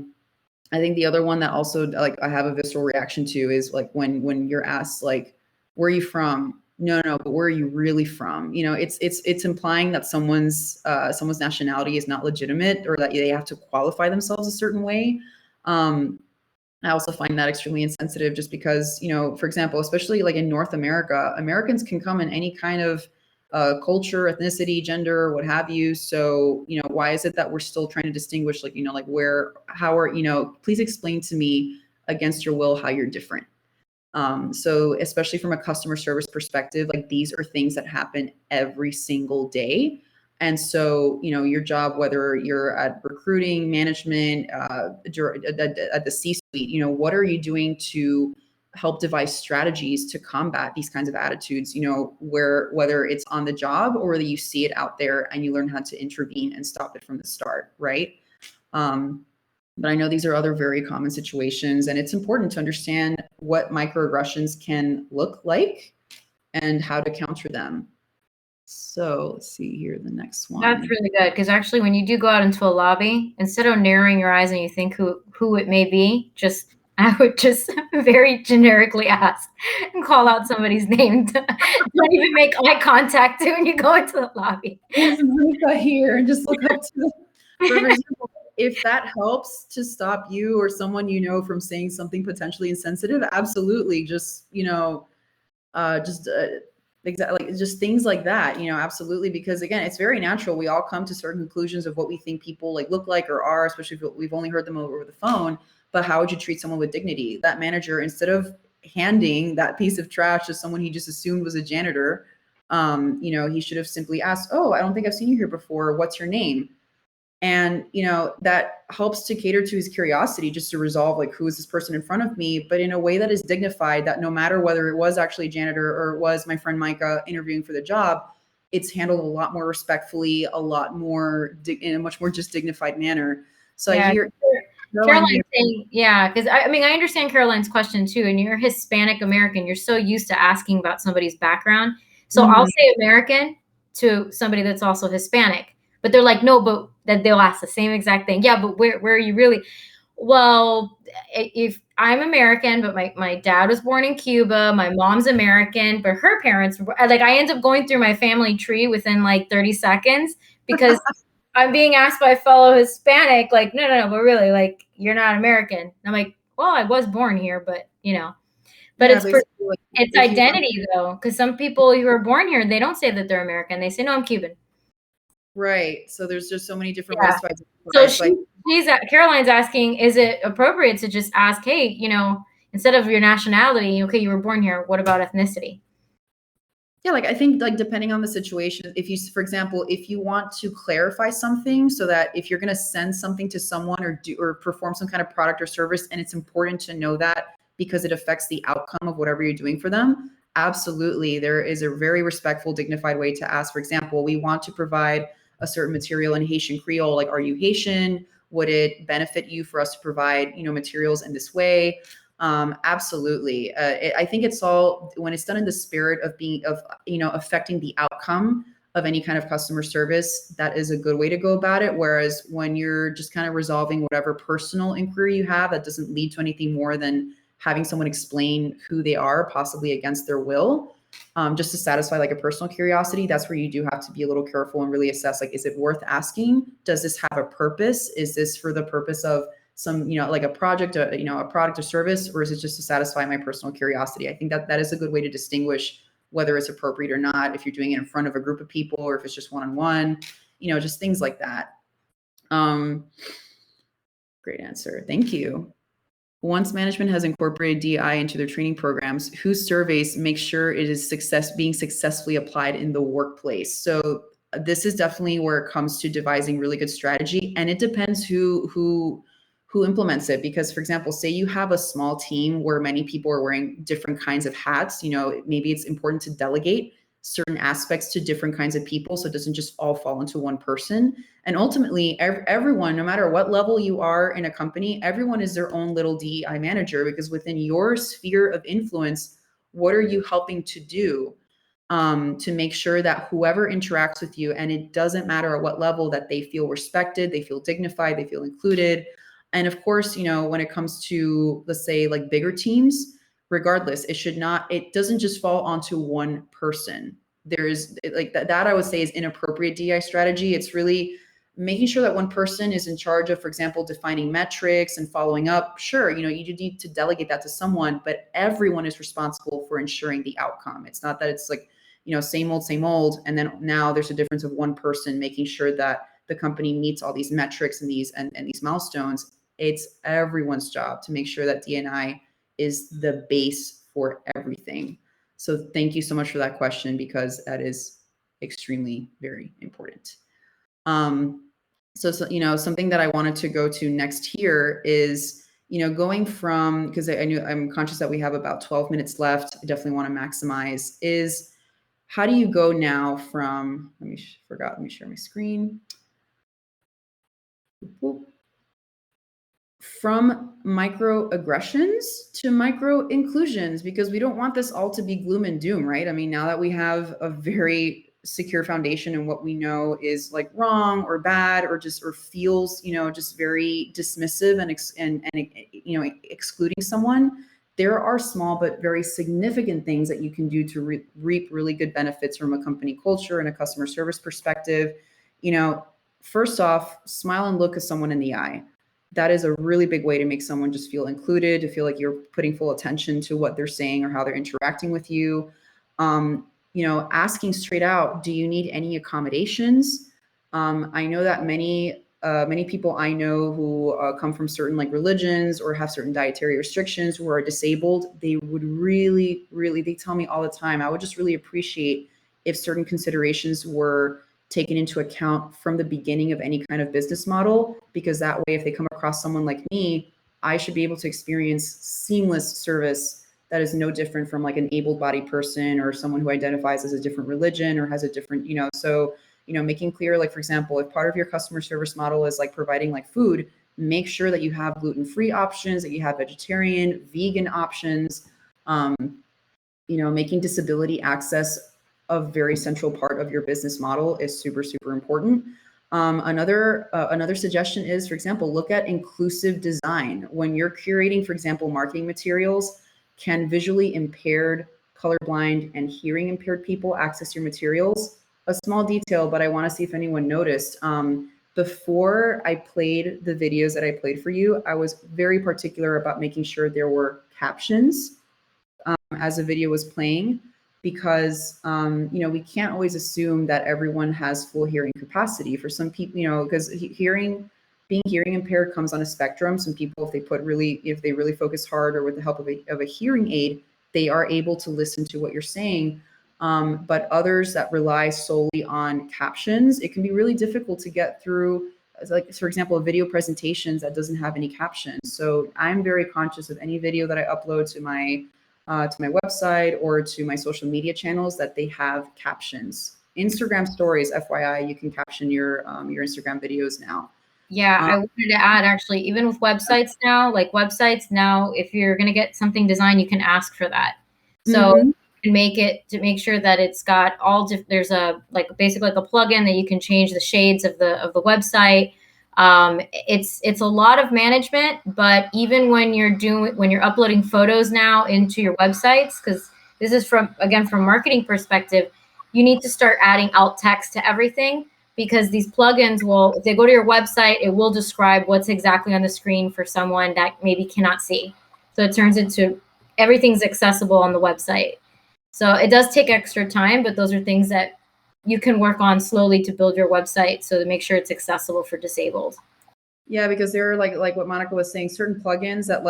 think the other one that also I have a visceral reaction to is like when you're asked like, where are you from? No, but where are you really from? It's implying that someone's nationality is not legitimate, or that they have to qualify themselves a certain way. I also find that extremely insensitive, just because, for example, especially like in North America, Americans can come in any kind of culture, ethnicity, gender, what have you. So, why is it that we're still trying to distinguish, please explain to me against your will how you're different. So especially from a customer service perspective, like these are things that happen every single day. And so, your job, whether you're at recruiting, management, at the C-suite, what are you doing to help devise strategies to combat these kinds of attitudes, whether it's on the job or whether you see it out there and you learn how to intervene and stop it from the start, right? But I know these are other very common situations, and it's important to understand what microaggressions can look like and how to counter them. So let's see here, the next one. That's really good, because actually when you do go out into a lobby, instead of narrowing your eyes and you think who it may be, I would just very generically ask and call out somebody's name. Don't even make eye contact when you go into the lobby. There's Monica here, and just look up to for example, if that helps to stop you or someone from saying something potentially insensitive, absolutely. Just exactly, just things like that, absolutely. Because again, it's very natural. We all come to certain conclusions of what we think people look like or are, especially if we've only heard them over the phone. But how would you treat someone with dignity? That manager, instead of handing that piece of trash to someone he just assumed was a janitor, he should have simply asked, oh, I don't think I've seen you here before. What's your name? And, that helps to cater to his curiosity, just to resolve who is this person in front of me, but in a way that is dignified, that no matter whether it was actually a janitor or it was my friend Micah interviewing for the job, it's handled a lot more respectfully, a lot more in a much more just dignified manner. So I hear Caroline's saying, yeah, because I mean, I understand Caroline's question too. And you're Hispanic American, you're so used to asking about somebody's background. So I'll say American to somebody that's also Hispanic, but they're like, no, but that they'll ask the same exact thing. Yeah, but where are you really? Well, if I'm American, but my dad was born in Cuba, my mom's American, but her parents, like, I end up going through my family tree within like 30 seconds because I'm being asked by a fellow Hispanic, like, no, but really, like, you're not American. And I'm like, well, I was born here, but but Yeah, it's identity though, because some people who are born here, they don't say that they're American. They say, no, I'm Cuban. Right. So there's just so many different ways to identify. So Caroline's asking, is it appropriate to just ask, hey, instead of your nationality, okay, you were born here, what about ethnicity? Yeah, like I think like depending on the situation, if you, for example, if you want to clarify something so that if you're going to send something to someone or perform some kind of product or service, and it's important to know that because it affects the outcome of whatever you're doing for them, absolutely. There is a very respectful, dignified way to ask. For example, we want to provide a certain material in Haitian Creole. Like, are you Haitian? Would it benefit you for us to provide, materials in this way? Absolutely. I think it's all, when it's done in the spirit of affecting the outcome of any kind of customer service, that is a good way to go about it. Whereas when you're just kind of resolving whatever personal inquiry you have, that doesn't lead to anything more than having someone explain who they are, possibly against their will, just to satisfy like a personal curiosity. That's where you do have to be a little careful and really assess, like, is it worth asking? Does this have a purpose? Is this for the purpose of some, like a project, a product or service, or is it just to satisfy my personal curiosity? I think that is a good way to distinguish whether it's appropriate or not, if you're doing it in front of a group of people or if it's just one-on-one, just things like that. Great answer. Thank you. Once management has incorporated DI into their training programs, whose surveys make sure it is being successfully applied in the workplace? So this is definitely where it comes to devising really good strategy, and it depends who implements it. Because, for example, say you have a small team where many people are wearing different kinds of hats, maybe it's important to delegate certain aspects to different kinds of people so it doesn't just all fall into one person. And ultimately, everyone, no matter what level you are in a company, everyone is their own little DEI manager, because within your sphere of influence, what are you helping to do to make sure that whoever interacts with you, and it doesn't matter at what level, that they feel respected, they feel dignified, they feel included. And of course, when it comes to, let's say, like bigger teams, regardless, it doesn't just fall onto one person. There's like that I would say is inappropriate DI strategy. It's really making sure that one person is in charge of, for example, defining metrics and following up. Sure, you need to delegate that to someone, but everyone is responsible for ensuring the outcome. It's not that it's like, same old, and then now there's a difference of one person making sure that the company meets all these metrics and these milestones. It's everyone's job to make sure that D&I is the base for everything. So thank you so much for that question, because that is extremely very important. So something that I wanted to go to next here is, going from, because I'm conscious that we have about 12 minutes left, I definitely want to maximize, is how do you go now from, let me share my screen. From microaggressions to microinclusions, because we don't want this all to be gloom and doom, right? I mean, now that we have a very secure foundation in what we know is like wrong or bad, or feels, just very dismissive and excluding someone, there are small but very significant things that you can do to reap really good benefits from a company culture and a customer service perspective. First off, smile and look at someone in the eye. That is a really big way to make someone just feel included, to feel like you're putting full attention to what they're saying or how they're interacting with you. Asking straight out, do you need any accommodations? I know that many people I know who come from certain like religions or have certain dietary restrictions, who are disabled, they would really, they tell me all the time, I would just really appreciate if certain considerations were taken into account from the beginning of any kind of business model, because that way, if they come across someone like me, I should be able to experience seamless service that is no different from like an able-bodied person or someone who identifies as a different religion or has a different, so, making clear, like, for example, if part of your customer service model is like providing like food, make sure that you have gluten-free options, that you have vegetarian, vegan options, making disability access a very central part of your business model is super, super important. Another suggestion is, for example, look at inclusive design. When you're curating, for example, marketing materials, can visually impaired, colorblind, and hearing impaired people access your materials? A small detail, but I want to see if anyone noticed. Before I played the videos that I played for you, I was very particular about making sure there were captions as a video was playing, because we can't always assume that everyone has full hearing capacity. For some people, because being hearing impaired comes on a spectrum. Some people, if they really focus hard or with the help of a hearing aid, they are able to listen to what you're saying. But others that rely solely on captions, it can be really difficult to get through, like, for example, a video presentations that doesn't have any captions. So I'm very conscious of any video that I upload to my website or to my social media channels that they have captions. Instagram stories, FYI, you can caption your Instagram videos now. Yeah, I wanted to add, actually, even with websites now, if you're going to get something designed, you can ask for that. So you can make it to make sure that it's got there's basically like a plugin that you can change the shades of the website. It's a lot of management, but even when you're uploading photos now into your websites, because this is from a marketing perspective, you need to start adding alt text to everything, because these plugins if they go to your website, it will describe what's exactly on the screen for someone that maybe cannot see. So it turns into everything's accessible on the website. So it does take extra time, but those are things that you can work on slowly to build your website, so to make sure it's accessible for disabled. Yeah, because there are like what Monica was saying, certain plugins that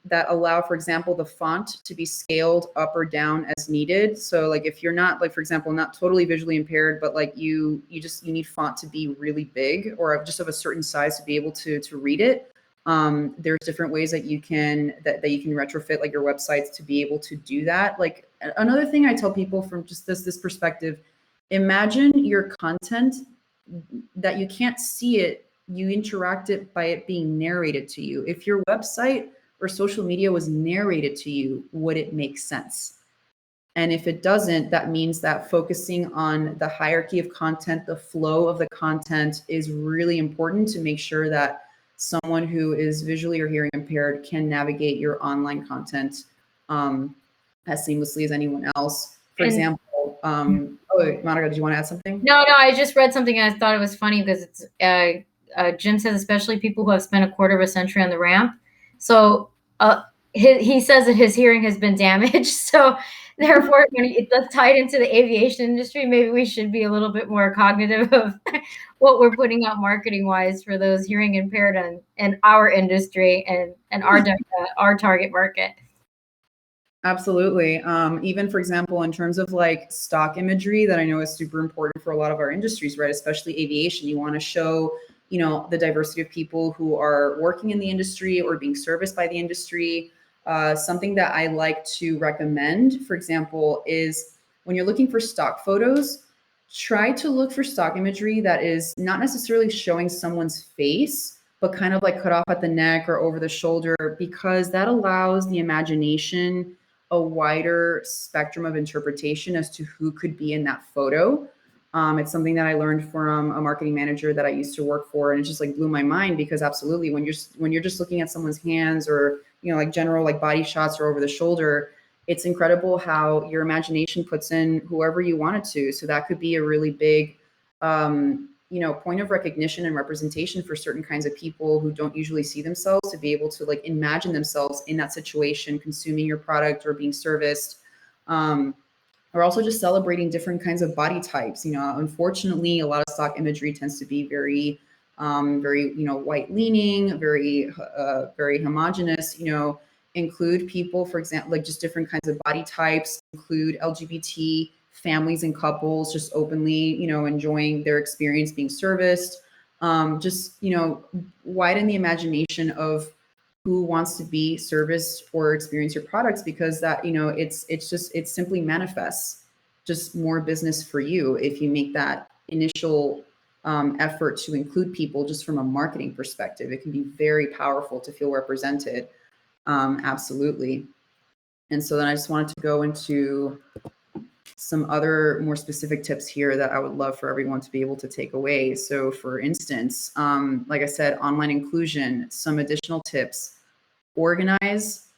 that allow, for example, the font to be scaled up or down as needed. So like if you're not, like, for example, not totally visually impaired, but like you need font to be really big or just of a certain size to be able to read it. There's different ways that you can retrofit like your websites to be able to do that. Like, another thing I tell people from just this perspective, imagine your content that you can't see it, you interact it by it being narrated to you. If your website or social media was narrated to you, would it make sense? And if it doesn't, that means that focusing on the hierarchy of content, the flow of the content, is really important to make sure that someone who is visually or hearing impaired can navigate your online content as seamlessly as anyone else. For example, Monica, did you want to add something? No, I just read something and I thought it was funny, because it's Jim says, especially people who have spent a quarter of a century on the ramp. So he says that his hearing has been damaged. So therefore, when it's tied into the aviation industry, maybe we should be a little bit more cognitive of what we're putting out marketing wise for those hearing impaired and our industry and our target market. Absolutely. Even, for example, in terms of like stock imagery that I know is super important for a lot of our industries, right? Especially aviation, you want to show, the diversity of people who are working in the industry or being serviced by the industry. Something that I like to recommend, for example, is when you're looking for stock photos, try to look for stock imagery that is not necessarily showing someone's face, but kind of like cut off at the neck or over the shoulder, because that allows the imagination a wider spectrum of interpretation as to who could be in that photo. It's something that I learned from a marketing manager that I used to work for, and it just like blew my mind, because absolutely, when you're just looking at someone's hands or like general like body shots or over the shoulder, it's incredible how your imagination puts in whoever you want it to. So that could be a really big point of recognition and representation for certain kinds of people who don't usually see themselves, to be able to like imagine themselves in that situation, consuming your product or being serviced. Or also just celebrating different kinds of body types. Unfortunately, a lot of stock imagery tends to be very white leaning, very homogenous. Include people, for example, like just different kinds of body types. Include LGBT families and couples just openly, enjoying their experience being serviced. Widen the imagination of who wants to be serviced or experience your products, because that, it simply manifests just more business for you if you make that initial effort to include people just from a marketing perspective. It can be very powerful to feel represented. Absolutely. And so then I just wanted to go into some other more specific tips here that I would love for everyone to be able to take away. So for instance, like I said, online inclusion, some additional tips: organize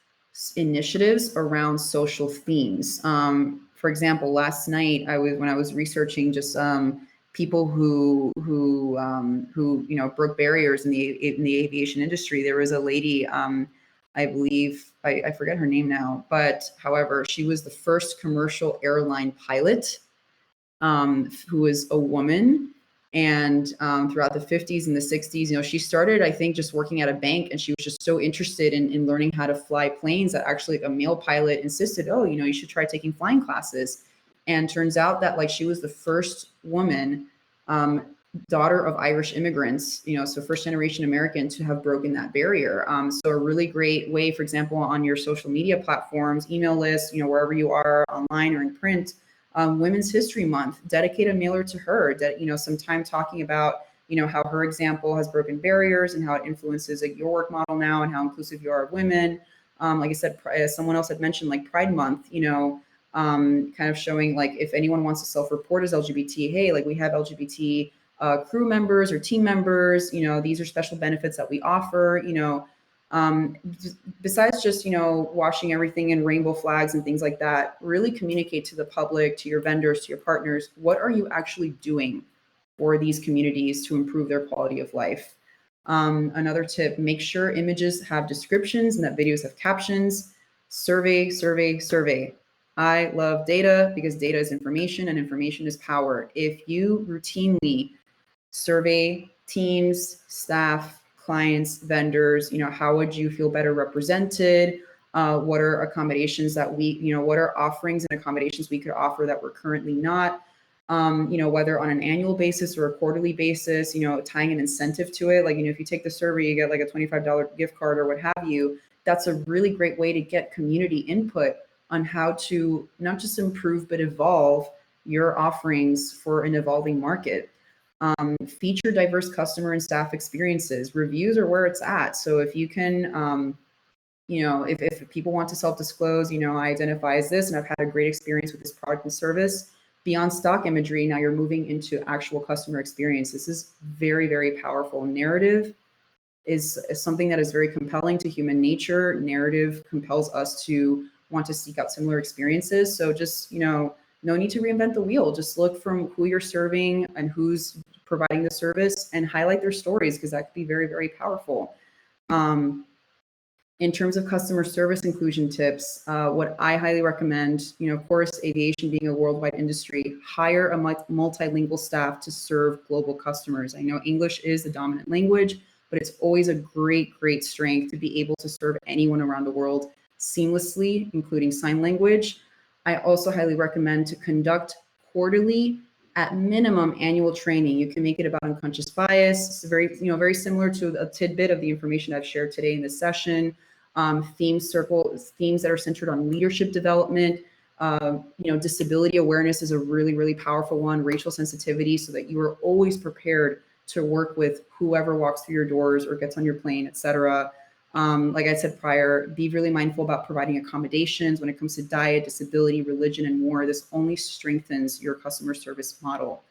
initiatives around social themes. For example, last night when I was researching just people who broke barriers in the aviation industry. There was a lady, I believe, I forget her name now, but however, she was the first commercial airline pilot who was a woman. And throughout the 50s and the 60s, she started, I think, just working at a bank, and she was just so interested in learning how to fly planes that actually a male pilot insisted, oh, you should try taking flying classes. And turns out that she was the first woman, daughter of Irish immigrants, so first generation American, to have broken that barrier. So a really great way, for example, on your social media platforms, email lists, wherever you are, online or in print, Women's History Month, dedicate a mailer to her, some time talking about, how her example has broken barriers and how it influences your work model now and how inclusive you are of women. Like I said, someone else had mentioned Pride Month, kind of showing if anyone wants to self-report as LGBT, hey, we have LGBT crew members or team members, these are special benefits that we offer, besides just, washing everything in rainbow flags and things like that. Really communicate to the public, to your vendors, to your partners, what are you actually doing for these communities to improve their quality of life? Another tip, make sure images have descriptions and that videos have captions. Survey, survey, survey. I love data because data is information and information is power. If you routinely survey teams, staff, clients, vendors, how would you feel better represented? What are accommodations that what are offerings and accommodations we could offer that we're currently not? Whether on an annual basis or a quarterly basis, tying an incentive to it. If you take the survey, you get a $25 gift card or what have you. That's a really great way to get community input on how to not just improve, but evolve your offerings for an evolving market. Feature diverse customer and staff experiences. Reviews are where it's at. So if you can, if people want to self-disclose, I identify as this and I've had a great experience with this product and service, beyond stock imagery, now you're moving into actual customer experience. This is very, very powerful. Narrative is something that is very compelling to human nature. Narrative compels us to want to seek out similar experiences. So just, no need to reinvent the wheel. Just look from who you're serving and who's providing the service and highlight their stories, because that could be very, very powerful. In terms of customer service inclusion tips, what I highly recommend, of course, aviation being a worldwide industry, hire a multilingual staff to serve global customers. I know English is the dominant language, but it's always a great, great strength to be able to serve anyone around the world seamlessly, including sign language. I also highly recommend to conduct quarterly, at minimum, annual training. You can make it about unconscious bias. It's very similar to a tidbit of the information I've shared today in this session. Themes that are centered on leadership development. Disability awareness is a really, really powerful one. Racial sensitivity, so that you are always prepared to work with whoever walks through your doors or gets on your plane, etc. Like I said prior, be really mindful about providing accommodations when it comes to diet, disability, religion, and more. This only strengthens your customer service model.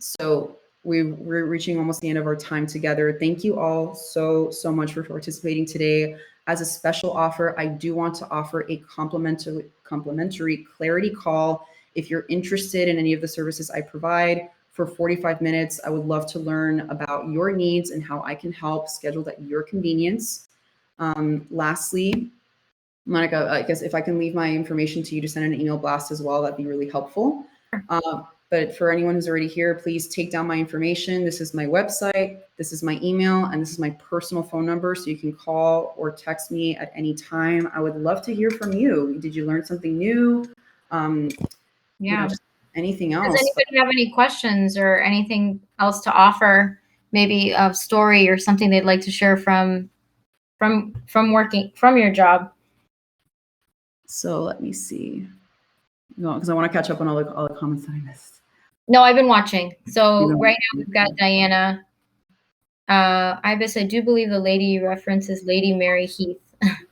So we're reaching almost the end of our time together. Thank you all so much for participating today. As a special offer, I do want to offer a complimentary clarity call. If you're interested in any of the services I provide, for 45 minutes, I would love to learn about your needs and how I can help, scheduled at your convenience. Lastly, Monica, I guess if I can leave my information to you to send an email blast as well, that'd be really helpful. But for anyone who's already here, please take down my information. This is my website, this is my email, and this is my personal phone number, so you can call or text me at any time. I would love to hear from you. Did you learn something new? Just anything else. Does anybody have any questions or anything else to offer? Maybe a story or something they'd like to share from from your job? So let me see. No, because I want to catch up on all the comments that I missed. No, I've been watching. So right now we've got Diana. Ibis, I do believe the lady you reference is Lady Mary Heath.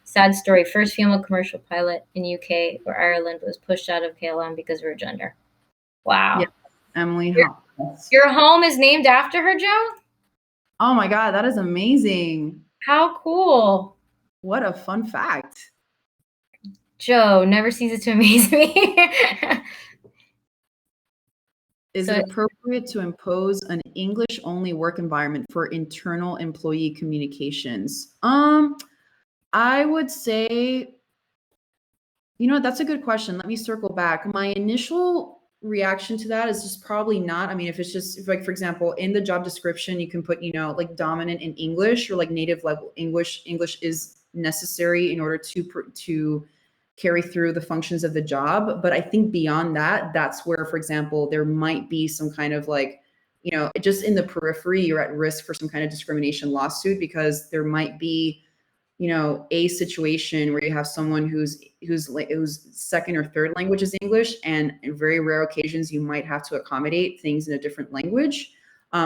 Sad story. First female commercial pilot in UK or Ireland was pushed out of KLM because of her gender. Wow. Yeah, Emily. Your home is named after her, Joe? Oh my God, that is amazing. How cool. What a fun fact. Joe never ceases to amaze me. Is it appropriate to impose an English-only work environment for internal employee communications? I would say, that's a good question. Let me circle back. My initial reaction to that is just probably not. I mean, if like, for example, in the job description, you can put, like dominant in English or like native level English. English is necessary in order to carry through the functions of the job. But I think beyond that, that's where, for example, there might be some kind of like, just in the periphery, you're at risk for some kind of discrimination lawsuit because there might be, a situation where you have someone whose second or third language is English, and in very rare occasions you might have to accommodate things in a different language.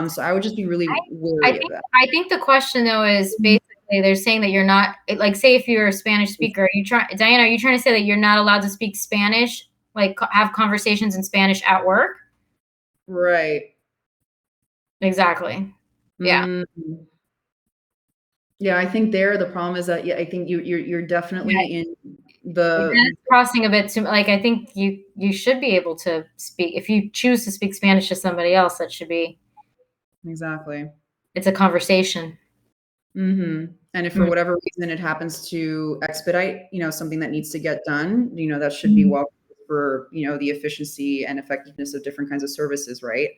So I would just be really wary of that. I think the question though is basically they're saying that you're not, like, say if you're a Spanish speaker, Diana, are you trying to say that you're not allowed to speak Spanish, like have conversations in Spanish at work? Right. Exactly. Yeah. Mm-hmm. Yeah, I think the problem is that I think you're definitely in the crossing a bit too. Like I think you should be able to speak if you choose to speak Spanish to somebody else. That should be exactly. It's a conversation. Mm-hmm. And if for whatever reason it happens to expedite, something that needs to get done, that should be welcome for the efficiency and effectiveness of different kinds of services, right?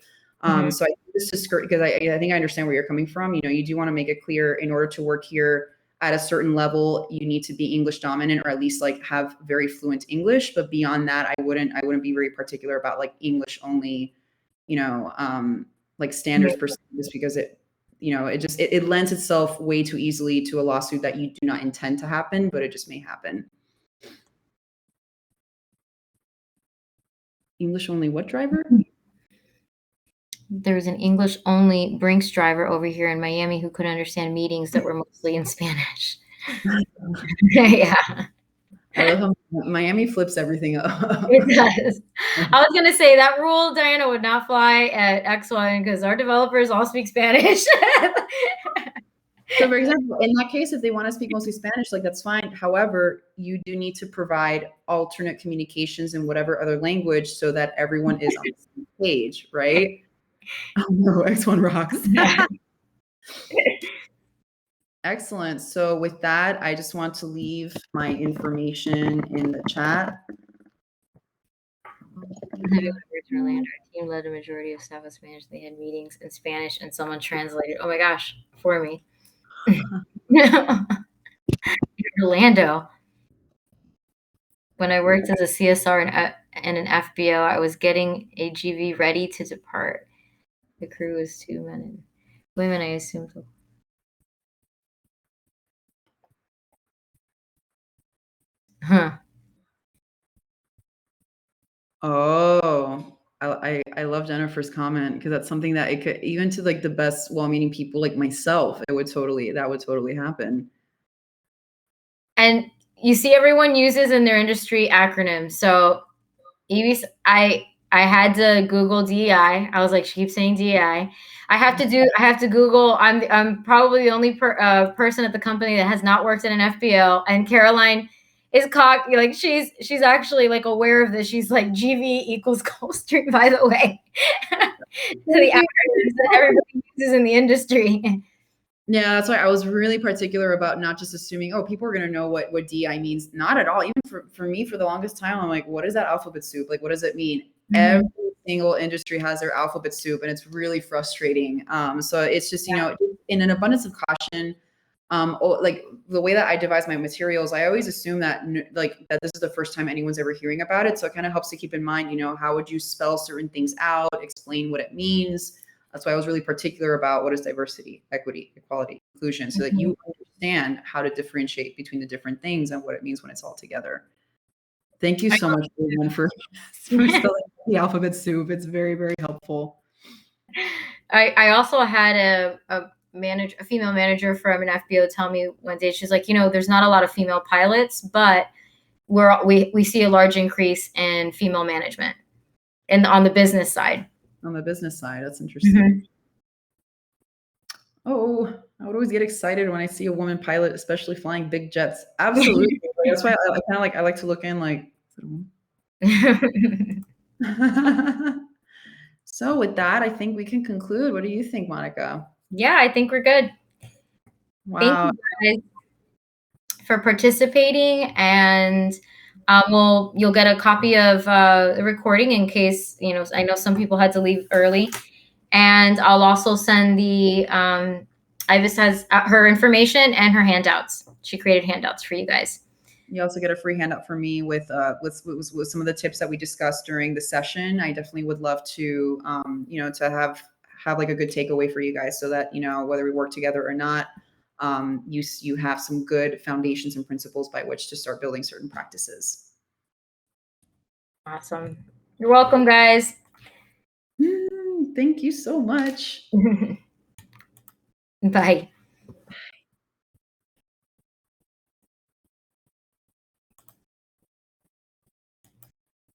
So I think this is because I think I understand where you're coming from. You do want to make it clear in order to work here at a certain level, you need to be English dominant or at least like have very fluent English. But beyond that, I wouldn't be very particular about like English only, like standards per se, just because it lends itself way too easily to a lawsuit that you do not intend to happen, but it just may happen. English only what driver? There was an English only Brinks driver over here in Miami who couldn't understand meetings that were mostly in Spanish. Yeah. I love how Miami flips everything up. It does. I was going to say that rule, Diana, would not fly at X-1 because our developers all speak Spanish. So for example, in that case, if they want to speak mostly Spanish, like that's fine. However, you do need to provide alternate communications in whatever other language so that everyone is on the same page, right? Oh no, X1 rocks. Excellent. So with that, I just want to leave my information in the chat. Our team led a majority of staff with Spanish. They had meetings in Spanish and someone translated. Oh my gosh, for me. Orlando. When I worked as a CSR and an FBO, I was getting a GV ready to depart. The crew was 2 men and women, I assume. Huh. Oh, I love Jennifer's comment because that's something that it could, even to like the best well-meaning people like myself, that would totally happen. And you see, everyone uses in their industry acronyms. So, Ibis, I had to Google DEI. I was like, she keeps saying DEI. I have to Google. I'm probably the only person at the company that has not worked in an FBO. And Caroline is like she's actually like aware of this. She's like GV equals Gulfstream, by the way. So the acronyms that everybody uses in the industry. Yeah, that's why I was really particular about not just assuming, oh, people are going to know what DI means. Not at all. Even for me, for the longest time, I'm like, what is that alphabet soup? Like, what does it mean? Mm-hmm. Every single industry has their alphabet soup, and it's really frustrating. So it's just, in an abundance of caution, like the way that I devise my materials, I always assume that that this is the first time anyone's ever hearing about it. So it kind of helps to keep in mind, how would you spell certain things out, explain what it means. That's why I was really particular about what is diversity, equity, equality, inclusion, so that you understand how to differentiate between the different things and what it means when it's all together. Thank you so much, everyone, for spelling the alphabet soup. It's very, very helpful. I also had a female manager from an FBO tell me one day, she's like, there's not a lot of female pilots, but we see a large increase in female management and on the business side. On the business side, that's interesting. Mm-hmm. Oh, I would always get excited when I see a woman pilot, especially flying big jets. Absolutely. That's why I like to look in like. So with that, I think we can conclude. What do you think, Monica? Yeah, I think we're good. Wow. Thank you guys for participating, and you'll get a copy of the recording in case, I know some people had to leave early, and I'll also send the Ibis has her information and her handouts. She created handouts for you guys. You also get a free handout from me with some of the tips that we discussed during the session. I definitely would love to, to have like a good takeaway for you guys, so that, whether we work together or not, you have some good foundations and principles by which to start building certain practices. Awesome. You're welcome, guys. Thank you so much. Bye.